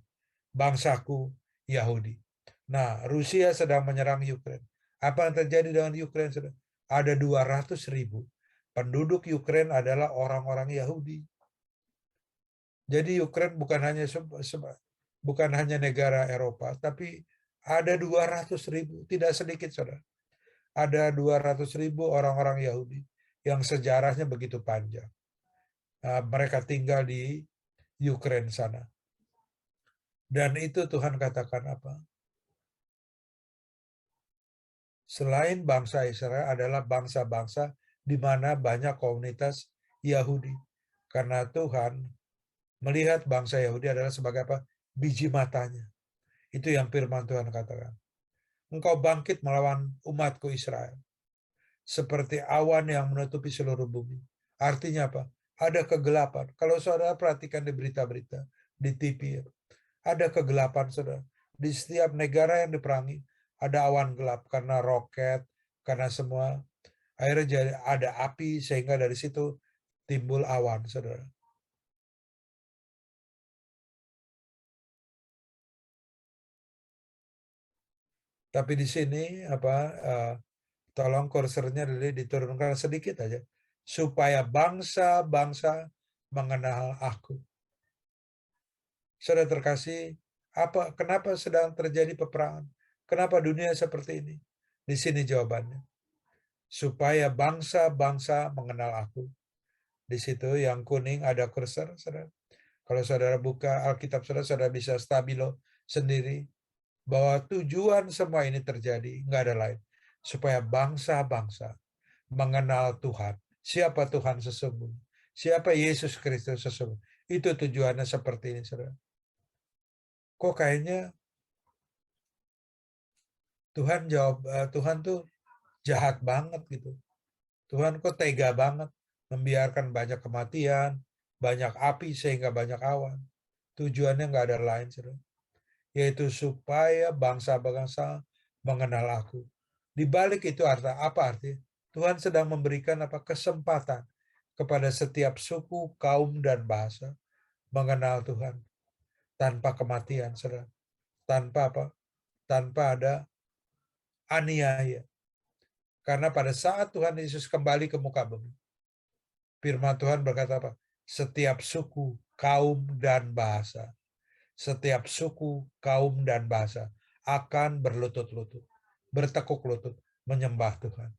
bangsaku, Yahudi. Nah, Rusia sedang menyerang Ukraina. Apa yang terjadi dengan Ukraina? Ada 200.000 penduduk Ukraina adalah orang-orang Yahudi. Jadi Ukraina bukan hanya negara Eropa, tapi ada 200.000, tidak sedikit, saudara. Ada 200.000 orang-orang Yahudi yang sejarahnya begitu panjang. Mereka tinggal di Ukraina sana. Dan itu Tuhan katakan apa? Selain bangsa Israel adalah bangsa-bangsa di mana banyak komunitas Yahudi. Karena Tuhan melihat bangsa Yahudi adalah sebagai apa? Biji matanya. Itu yang firman Tuhan katakan. Engkau bangkit melawan umatku Israel. Seperti awan yang menutupi seluruh bumi. Artinya apa? Ada kegelapan. Kalau saudara perhatikan di berita-berita, di TV, ada kegelapan, saudara. Di setiap negara yang diperangi, ada awan gelap karena roket, karena semua. Akhirnya jadi ada api sehingga dari situ timbul awan, saudara. Tapi di sini tolong kursornya diturunkan sedikit aja supaya bangsa-bangsa mengenal aku. Saudara terkasih, kenapa sedang terjadi peperangan? Kenapa dunia seperti ini? Di sini jawabannya. Supaya bangsa-bangsa mengenal aku. Di situ yang kuning ada kursor, saudara. Kalau saudara buka Alkitab saudara, saudara bisa stabilo sendiri bahwa tujuan semua ini terjadi, nggak ada lain. Supaya bangsa-bangsa mengenal Tuhan. Siapa Tuhan sesungguhnya? Siapa Yesus Kristus sesungguhnya? Itu tujuannya seperti ini, saudara. Kok kayaknya Tuhan tuh jahat banget gitu. Tuhan kok tega banget membiarkan banyak kematian, banyak api sehingga banyak awan. Tujuannya nggak ada lain, saudara. Yaitu supaya bangsa-bangsa mengenal aku. Di balik itu apa artinya? Tuhan sedang memberikan kesempatan kepada setiap suku, kaum, dan bahasa mengenal Tuhan tanpa kematian, saudara. Tanpa ada aniaya. Karena pada saat Tuhan Yesus kembali ke muka bumi, firman Tuhan berkata apa? Setiap suku, kaum, dan bahasa. Setiap suku, kaum, dan bahasa akan berlutut-lutut, bertekuk lutut, menyembah Tuhan.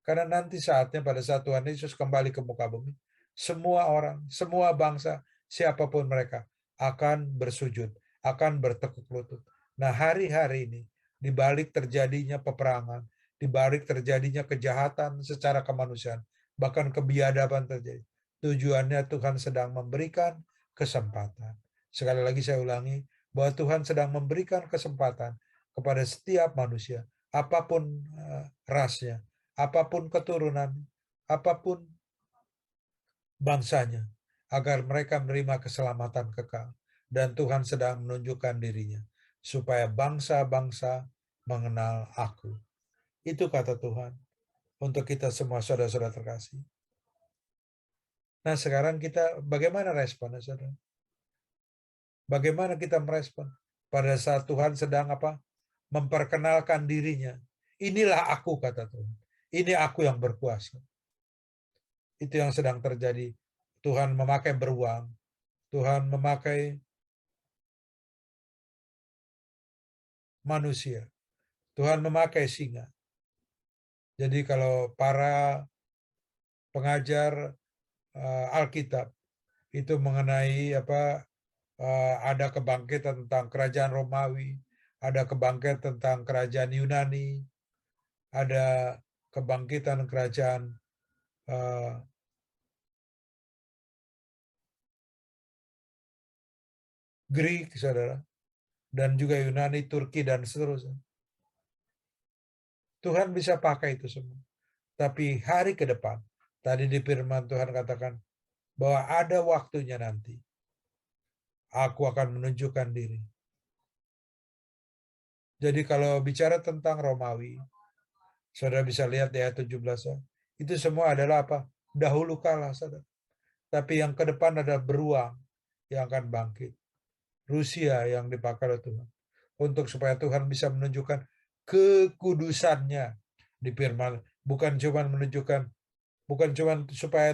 Karena nanti saatnya pada saat Tuhan Yesus kembali ke muka bumi, semua orang, semua bangsa, siapapun mereka akan bersujud, akan bertekuk lutut. Nah, hari-hari ini, di balik terjadinya peperangan, di balik terjadinya kejahatan secara kemanusiaan, bahkan kebiadaban terjadi, tujuannya Tuhan sedang memberikan kesempatan. Sekali lagi saya ulangi, bahwa Tuhan sedang memberikan kesempatan kepada setiap manusia, apapun rasnya, apapun keturunan, apapun bangsanya, agar mereka menerima keselamatan kekal. Dan Tuhan sedang menunjukkan dirinya, supaya bangsa-bangsa mengenal aku. Itu kata Tuhan untuk kita semua saudara-saudara terkasih. Nah sekarang kita bagaimana responnya, saudara? Bagaimana kita merespon pada saat Tuhan sedang memperkenalkan dirinya. Inilah aku, kata Tuhan. Ini aku yang berkuasa. Itu yang sedang terjadi. Tuhan memakai beruang. Tuhan memakai manusia. Tuhan memakai singa. Jadi kalau para pengajar Alkitab itu mengenai ada kebangkitan tentang kerajaan Romawi, ada kebangkitan tentang kerajaan Yunani, ada kebangkitan kerajaan Greek, saudara, dan juga Yunani, Turki, dan seterusnya. Tuhan bisa pakai itu semua. Tapi hari ke depan, tadi di firman Tuhan katakan bahwa ada waktunya nanti. Aku akan menunjukkan diri. Jadi kalau bicara tentang Romawi, saudara bisa lihat di ayat 17, itu semua adalah dahulu kala, saudara. Tapi yang ke depan adalah beruang yang akan bangkit. Rusia yang dipakai oleh Tuhan. Untuk supaya Tuhan bisa menunjukkan kekudusannya di firman. Bukan cuma supaya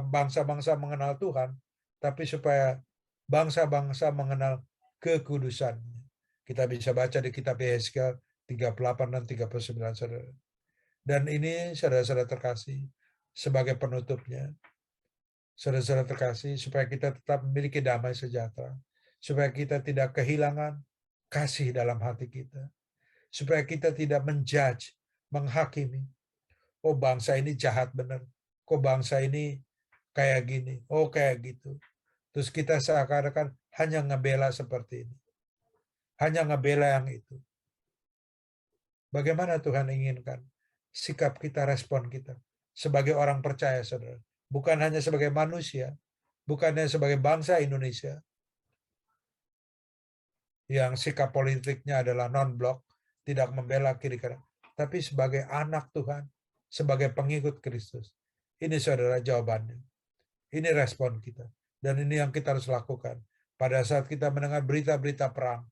bangsa-bangsa mengenal Tuhan, tapi supaya bangsa-bangsa mengenal kekudusannya. Kita bisa baca di kitab Yesaya 38 dan 39, saudara. Dan ini saudara-saudara terkasih, sebagai penutupnya, saudara-saudara terkasih, supaya kita tetap memiliki damai sejahtera, supaya kita tidak kehilangan kasih dalam hati kita, supaya kita tidak menjudge, menghakimi. Oh bangsa ini jahat benar, kok bangsa ini kayak gini, oh kayak gitu. Terus kita seakan-akan hanya ngebela seperti ini, hanya ngebela yang itu. Bagaimana Tuhan inginkan sikap kita, respon kita sebagai orang percaya, saudara. Bukan hanya sebagai manusia, bukan hanya sebagai bangsa Indonesia, yang sikap politiknya adalah non-blok, tidak membela kiri kanan, tapi sebagai anak Tuhan, sebagai pengikut Kristus. Ini saudara jawabannya. Ini respon kita. Dan ini yang kita harus lakukan. Pada saat kita mendengar berita-berita perang,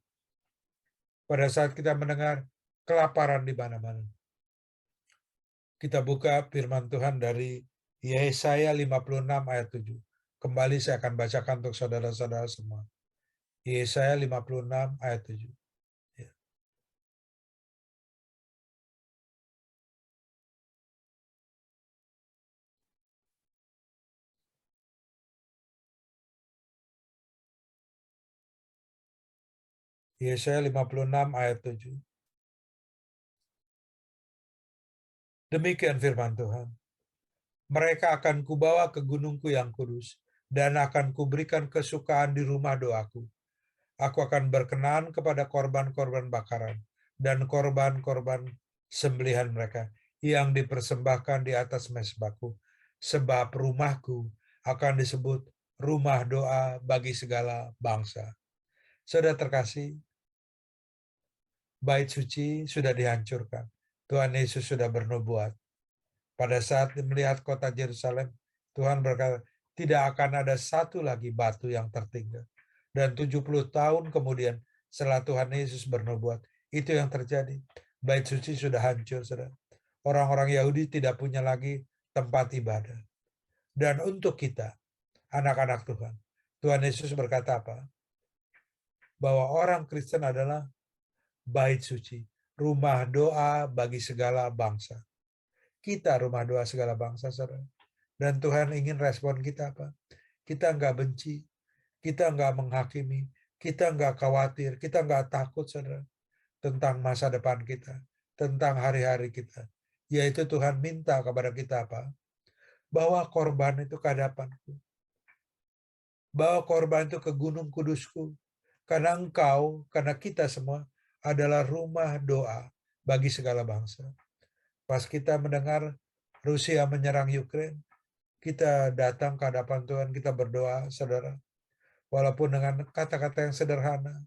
pada saat kita mendengar kelaparan di mana-mana. Kita buka firman Tuhan dari Yesaya 56 ayat 7. Kembali saya akan bacakan untuk saudara-saudara semua. Yesaya 56 ayat 7. Ya. Yesaya 56 ayat 7. Demikian firman Tuhan. Mereka akan kubawa ke gunungku yang kudus, dan akan kuberikan kesukaan di rumah doaku. Aku akan berkenan kepada korban-korban bakaran, dan korban-korban sembelihan mereka, yang dipersembahkan di atas mezbahku. Sebab rumahku akan disebut rumah doa bagi segala bangsa. Saudara terkasih, bait suci sudah dihancurkan. Tuhan Yesus sudah bernubuat. Pada saat melihat kota Yerusalem, Tuhan berkata, tidak akan ada satu lagi batu yang tertinggal. Dan 70 tahun kemudian, setelah Tuhan Yesus bernubuat, itu yang terjadi. Bait suci sudah hancur, saudara. Orang-orang Yahudi tidak punya lagi tempat ibadah. Dan untuk kita, anak-anak Tuhan, Tuhan Yesus berkata apa? Bahwa orang Kristen adalah bait suci, rumah doa bagi segala bangsa. Kita rumah doa segala bangsa, saudara. Dan Tuhan ingin respon kita apa? Kita nggak benci, kita nggak menghakimi, kita nggak khawatir, kita nggak takut, saudara, tentang masa depan kita, tentang hari-hari kita. Yaitu Tuhan minta kepada kita apa? Bawa korban itu ke hadapanku. Bawa korban itu ke gunung kudusku. Karena engkau, karena kita semua adalah rumah doa bagi segala bangsa. Pas kita mendengar Rusia menyerang Ukraina, kita datang ke hadapan Tuhan, kita berdoa, saudara. Walaupun dengan kata-kata yang sederhana,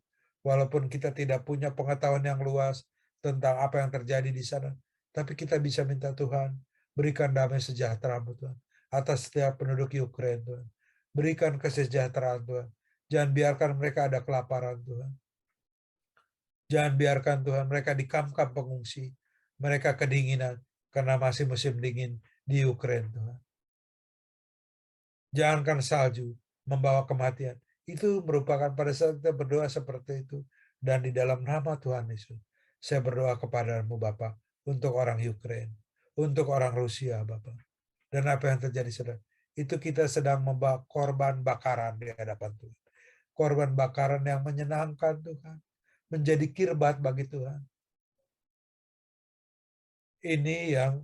walaupun kita tidak punya pengetahuan yang luas tentang apa yang terjadi di sana, tapi kita bisa minta Tuhan, berikan damai sejahtera Tuhan, atas setiap penduduk Ukraina Tuhan. Berikan kesejahteraan Tuhan. Jangan biarkan mereka ada kelaparan Tuhan. Jangan biarkan Tuhan mereka di kamp-kamp pengungsi, mereka kedinginan karena masih musim dingin di Ukraina Tuhan. Jangankan salju membawa kematian. Itu merupakan pada saat kita berdoa seperti itu. Dan di dalam nama Tuhan Yesus, saya berdoa kepadamu Bapak, untuk orang Ukraina, untuk orang Rusia Bapak. Dan apa yang terjadi saudara? Itu kita sedang membawa korban bakaran di hadapan Tuhan. Korban bakaran yang menyenangkan Tuhan. Menjadi kirbat bagi Tuhan. Ini yang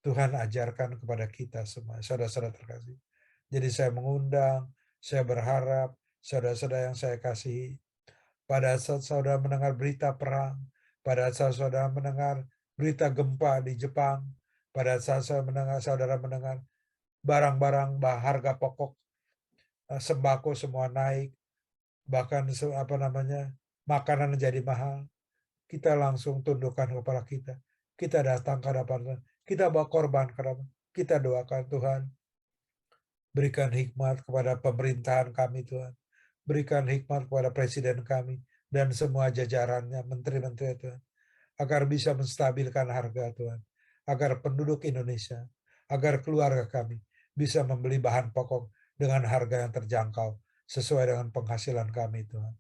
Tuhan ajarkan kepada kita semua, saudara-saudara terkasih. Jadi saya mengundang, saya berharap, saudara-saudara yang saya kasihi, pada saat saudara mendengar berita perang, pada saat saudara mendengar berita gempa di Jepang, pada saat saudara mendengar barang-barang harga pokok, sembako semua naik, bahkan makanan menjadi mahal, kita langsung tundukkan kepala kita. Kita datang ke hadapan Tuhan. Kita bawa korban ke hadapan. Kita doakan Tuhan. Berikan hikmat kepada pemerintahan kami Tuhan. Berikan hikmat kepada presiden kami dan semua jajarannya, menteri-menteri Tuhan. Agar bisa menstabilkan harga Tuhan. Agar penduduk Indonesia, agar keluarga kami bisa membeli bahan pokok dengan harga yang terjangkau sesuai dengan penghasilan kami Tuhan.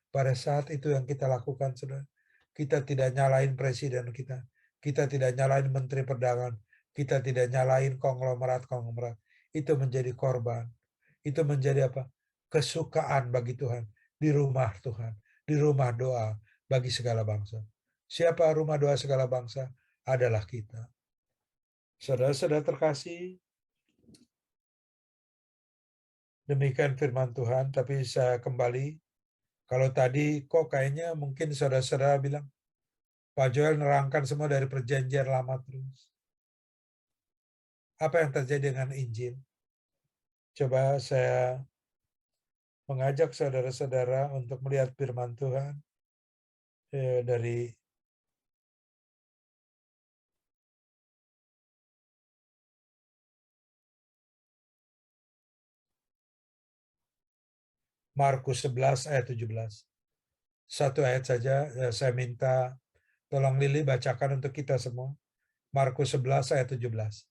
Pada saat itu yang kita lakukan, saudara. Kita tidak nyalain presiden kita. Kita tidak nyalain menteri perdagangan. Kita tidak nyalain konglomerat-konglomerat. Itu menjadi korban. Itu menjadi apa? Kesukaan bagi Tuhan. Di rumah Tuhan. Di rumah doa bagi segala bangsa. Siapa rumah doa segala bangsa? Adalah kita. Saudara-saudara terkasih, demikian firman Tuhan. Tapi saya kembali. Kalau tadi kok kayaknya mungkin saudara-saudara bilang, Pak Joel nerangkan semua dari perjanjian lama terus. Apa yang terjadi dengan Injil? Coba saya mengajak saudara-saudara untuk melihat firman Tuhan dari Markus 11 ayat 17. Satu ayat saja saya minta tolong Lili bacakan untuk kita semua. Markus 11 ayat 17.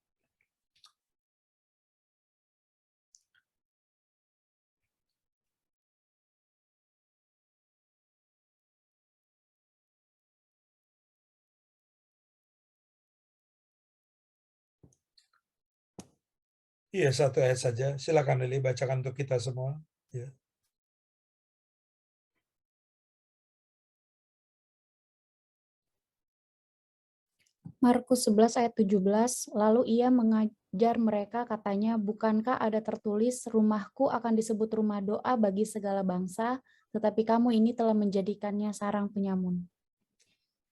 Iya, satu ayat saja. Silakan Lili bacakan untuk kita semua. Ya. Markus 11 ayat 17, lalu ia mengajar mereka katanya, bukankah ada tertulis, rumahku akan disebut rumah doa bagi segala bangsa, tetapi kamu ini telah menjadikannya sarang penyamun.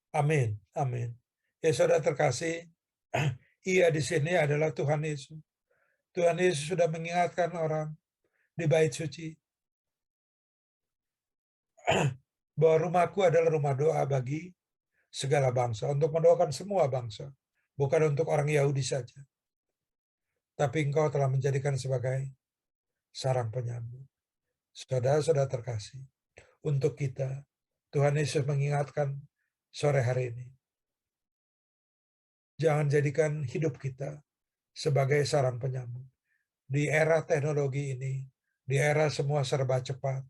Amin, amin. Ya saudara terkasih, ia di sini adalah Tuhan Yesus. Tuhan Yesus sudah mengingatkan orang di bait suci bahwa rumahku adalah rumah doa bagi segala bangsa, untuk mendoakan semua bangsa, bukan untuk orang Yahudi saja. Tapi engkau telah menjadikan sebagai sarang penyambung. Saudara-saudara terkasih, untuk kita, Tuhan Yesus mengingatkan sore hari ini, jangan jadikan hidup kita sebagai sarang penyambung. Di era teknologi ini, di era semua serba cepat,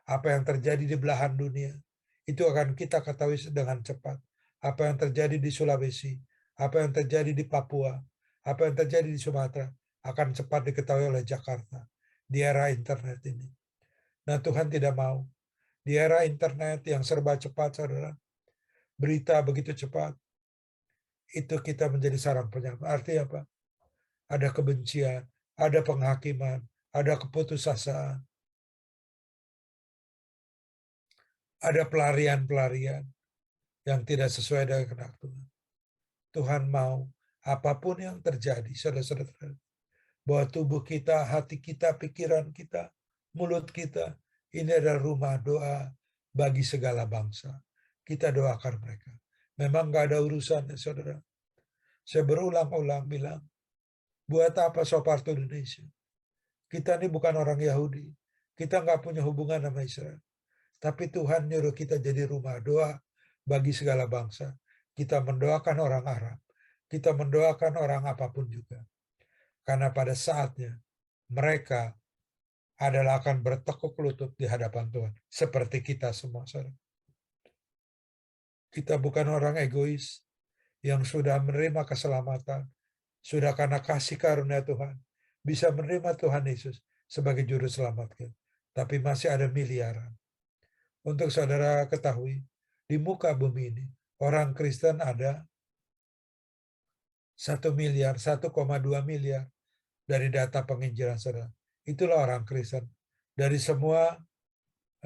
apa yang terjadi di belahan dunia, itu akan kita ketahui dengan cepat. Apa yang terjadi di Sulawesi, apa yang terjadi di Papua, apa yang terjadi di Sumatera, akan cepat diketahui oleh Jakarta di era internet ini. Nah, Tuhan tidak mau. Di era internet yang serba cepat, saudara, berita begitu cepat, itu kita menjadi sarang penyambung. Artinya apa? Ada kebencian, ada penghakiman, ada keputusasaan, ada pelarian-pelarian yang tidak sesuai dengan kehendak Tuhan. Tuhan mau apapun yang terjadi, saudara-saudara, bahwa tubuh kita, hati kita, pikiran kita, mulut kita, ini adalah rumah doa bagi segala bangsa. Kita doakan mereka. Memang gak ada urusan, saudara. Saya berulang-ulang bilang, buat apa Soparto Indonesia? Kita ini bukan orang Yahudi. Kita nggak punya hubungan sama Israel. Tapi Tuhan nyuruh kita jadi rumah doa bagi segala bangsa. Kita mendoakan orang Arab. Kita mendoakan orang apapun juga. Karena pada saatnya mereka adalah akan bertekuk lutut di hadapan Tuhan. Seperti kita semua, saudara. Kita bukan orang egois yang sudah menerima keselamatan. Sudah karena kasih karunia Tuhan. Bisa menerima Tuhan Yesus sebagai juru selamat kita. Tapi masih ada miliaran. Untuk saudara ketahui, di muka bumi ini, orang Kristen ada 1 miliar, 1,2 miliar dari data penginjilan saudara. Itulah orang Kristen. Dari semua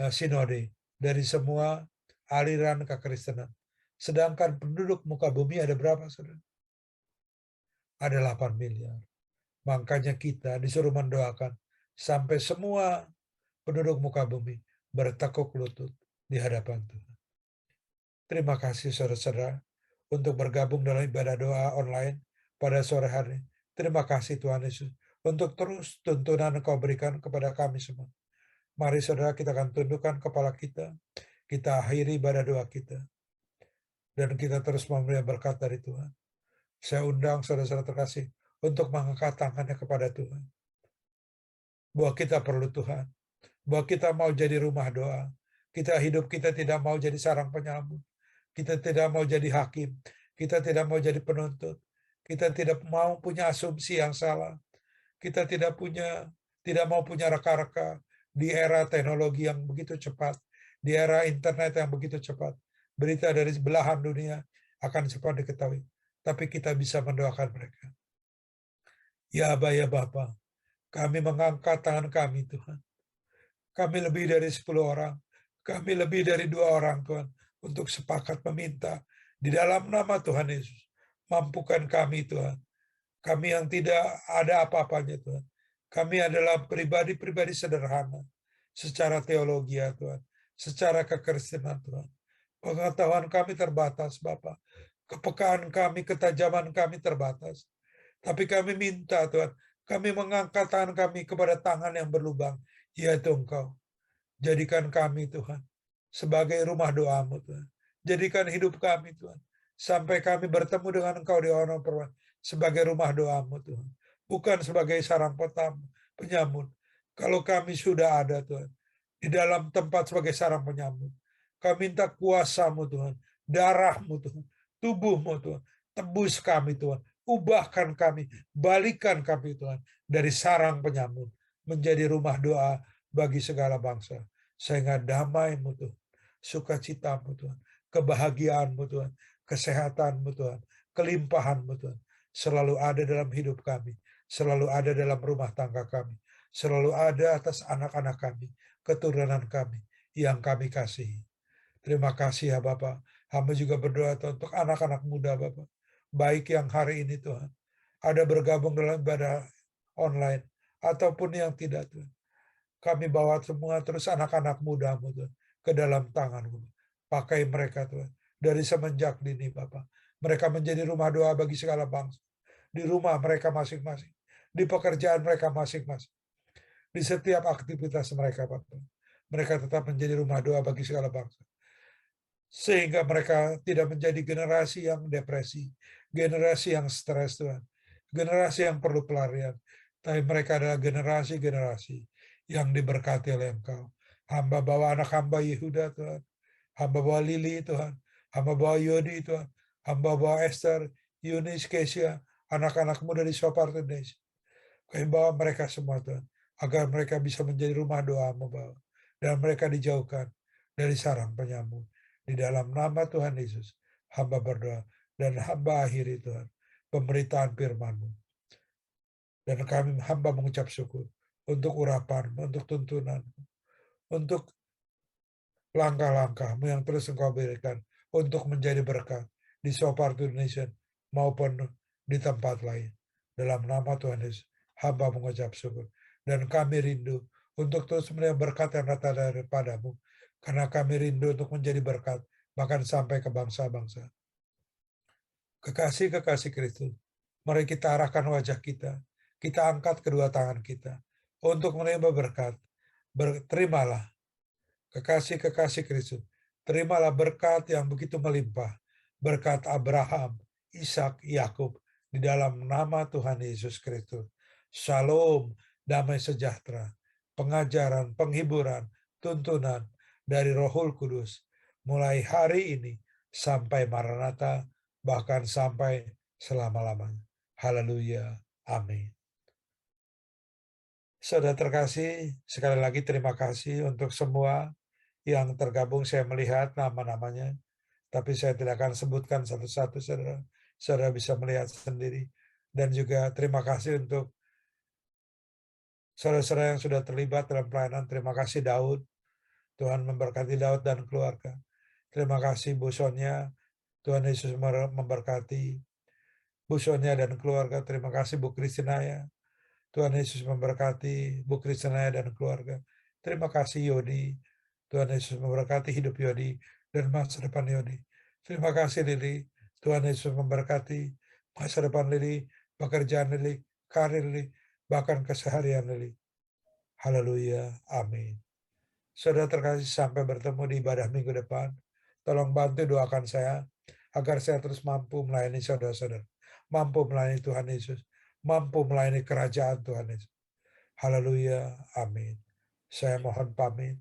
sinode, dari semua aliran kekristenan. Sedangkan penduduk muka bumi ada berapa saudara? Ada 8 miliar. Makanya kita disuruh mendoakan sampai semua penduduk muka bumi bertekuk lutut di hadapan Tuhan. Terima kasih saudara-saudara untuk bergabung dalam ibadah doa online pada sore hari. Terima kasih Tuhan Yesus untuk terus tuntunan Engkau berikan kepada kami semua. Mari saudara kita akan tundukkan kepala kita. Kita akhiri ibadah doa kita. Dan kita terus memberi berkat dari Tuhan. Saya undang saudara-saudara terkasih untuk mengangkat tangannya kepada Tuhan. Bahwa kita perlu Tuhan. Bahwa kita mau jadi rumah doa. Hidup kita tidak mau jadi sarang penyambung. Kita tidak mau jadi hakim. Kita tidak mau jadi penuntut. Kita tidak mau punya asumsi yang salah. Kita tidak mau punya reka-reka di era teknologi yang begitu cepat. Di era internet yang begitu cepat. Berita dari belahan dunia akan cepat diketahui. Tapi kita bisa mendoakan mereka. Ya Aba, ya Bapa, kami mengangkat tangan kami Tuhan. Kami lebih dari 10 orang. Kami lebih dari 2 orang Tuhan. Untuk sepakat meminta di dalam nama Tuhan Yesus. Mampukan kami Tuhan. Kami yang tidak ada apa-apanya Tuhan. Kami adalah pribadi-pribadi sederhana. secara teologi ya Tuhan, secara kekristenan Tuhan. Pengetahuan kami terbatas Bapa, kepekaan kami, ketajaman kami terbatas. Tapi kami minta Tuhan, kami mengangkat tangan kami kepada tangan yang berlubang, yaitu Engkau. Jadikan kami Tuhan sebagai rumah doa-Mu Tuhan. Jadikan hidup kami Tuhan, sampai kami bertemu dengan Engkau di orang perwan, sebagai rumah doa-Mu Tuhan. Bukan sebagai sarang penyambut. Kalau kami sudah ada Tuhan, di dalam tempat sebagai sarang penyambut, kami minta kuasa-Mu Tuhan, darah-Mu Tuhan, tubuh-Mu Tuhan, tebus kami Tuhan, ubahkan kami, balikan kami Tuhan, dari sarang penyambut, menjadi rumah doa bagi segala bangsa. Sehingga damai-Mu Tuhan, sukacita-Mu Tuhan, kebahagiaan-Mu Tuhan, kesehatan-Mu Tuhan, kelimpahan-Mu Tuhan, selalu ada dalam hidup kami, selalu ada dalam rumah tangga kami, selalu ada atas anak-anak kami, keturunan kami yang kami kasihi. Terima kasih ya Bapak. Hamba juga berdoa untuk anak-anak muda Bapak, baik yang hari ini Tuhan, ada bergabung dalam ibadah online, ataupun yang tidak Tuhan. Kami bawa semua terus anak-anak muda-Mu Tuhan, ke dalam tangan-Mu. Pakai mereka Tuhan, dari semenjak dini Bapak. Mereka menjadi rumah doa bagi segala bangsa. Di rumah mereka masing-masing, di pekerjaan mereka masing-masing, di setiap aktivitas mereka Bapak. Mereka tetap menjadi rumah doa bagi segala bangsa. Sehingga mereka tidak menjadi generasi yang depresi, generasi yang stres Tuhan, generasi yang perlu pelarian. Tapi mereka adalah generasi-generasi yang diberkati oleh Engkau. Hamba bawa anak hamba Yehuda Tuhan, hamba bawa Lili Tuhan, hamba bawa Yodi Tuhan, hamba bawa Esther, Yunis, Kesia, anak-anak muda di Soparto Indonesia. Kami bawa mereka semua Tuhan, agar mereka bisa menjadi rumah doa-Mu Bapa, dan mereka dijauhkan dari sarang penyambut. Di dalam nama Tuhan Yesus, hamba berdoa, dan hamba akhiri Tuhan, pemberitaan firman-Mu. Dan kami hamba mengucap syukur untuk urapan, untuk tuntunan, untuk langkah-langkah-Mu yang terus Engkau berikan untuk menjadi berkat di Soparto Indonesia maupun di tempat lain. Dalam nama Tuhan Yesus, hamba mengucap syukur. Dan kami rindu untuk terus menerima berkat yang datang daripada-Mu. Karena kami rindu untuk menjadi berkat, bahkan sampai ke bangsa-bangsa. Kekasih-kekasih Kristus, mari kita arahkan wajah kita angkat kedua tangan kita untuk menerima berkat. Terimalah, kekasih-kekasih Kristus, terimalah berkat yang begitu melimpah, berkat Abraham, Ishak, Yakub, di dalam nama Tuhan Yesus Kristus. Shalom, damai sejahtera, pengajaran, penghiburan, tuntunan dari Rohul Kudus, mulai hari ini sampai Maranatha, bahkan sampai selama-lamanya. Haleluya. Amin. Saudara terkasih, sekali lagi terima kasih untuk semua yang tergabung. Saya melihat nama-namanya, tapi saya tidak akan sebutkan satu-satu, saudara. Saudara bisa melihat sendiri. Dan juga terima kasih untuk saudara-saudara yang sudah terlibat dalam pelayanan. Terima kasih Daud. Tuhan memberkati Daud dan keluarga. Terima kasih Bu Sonia. Tuhan Yesus memberkati Bu Sonia dan keluarga. Terima kasih Bu Kristinaya. Tuhan Yesus memberkati Bu Kristinaya dan keluarga. Terima kasih Yodi. Tuhan Yesus memberkati hidup Yodi dan masa depan Yodi. Terima kasih Lili. Tuhan Yesus memberkati masa depan Lili, pekerjaan Lili, karir Lili, bahkan keseharian Lili. Haleluya. Amin. Saudara terkasih, sampai bertemu di ibadah minggu depan. Tolong bantu doakan saya agar saya terus mampu melayani saudara-saudara, mampu melayani Tuhan Yesus, mampu melayani kerajaan Tuhan Yesus. Haleluya. Amin. Saya mohon pamit.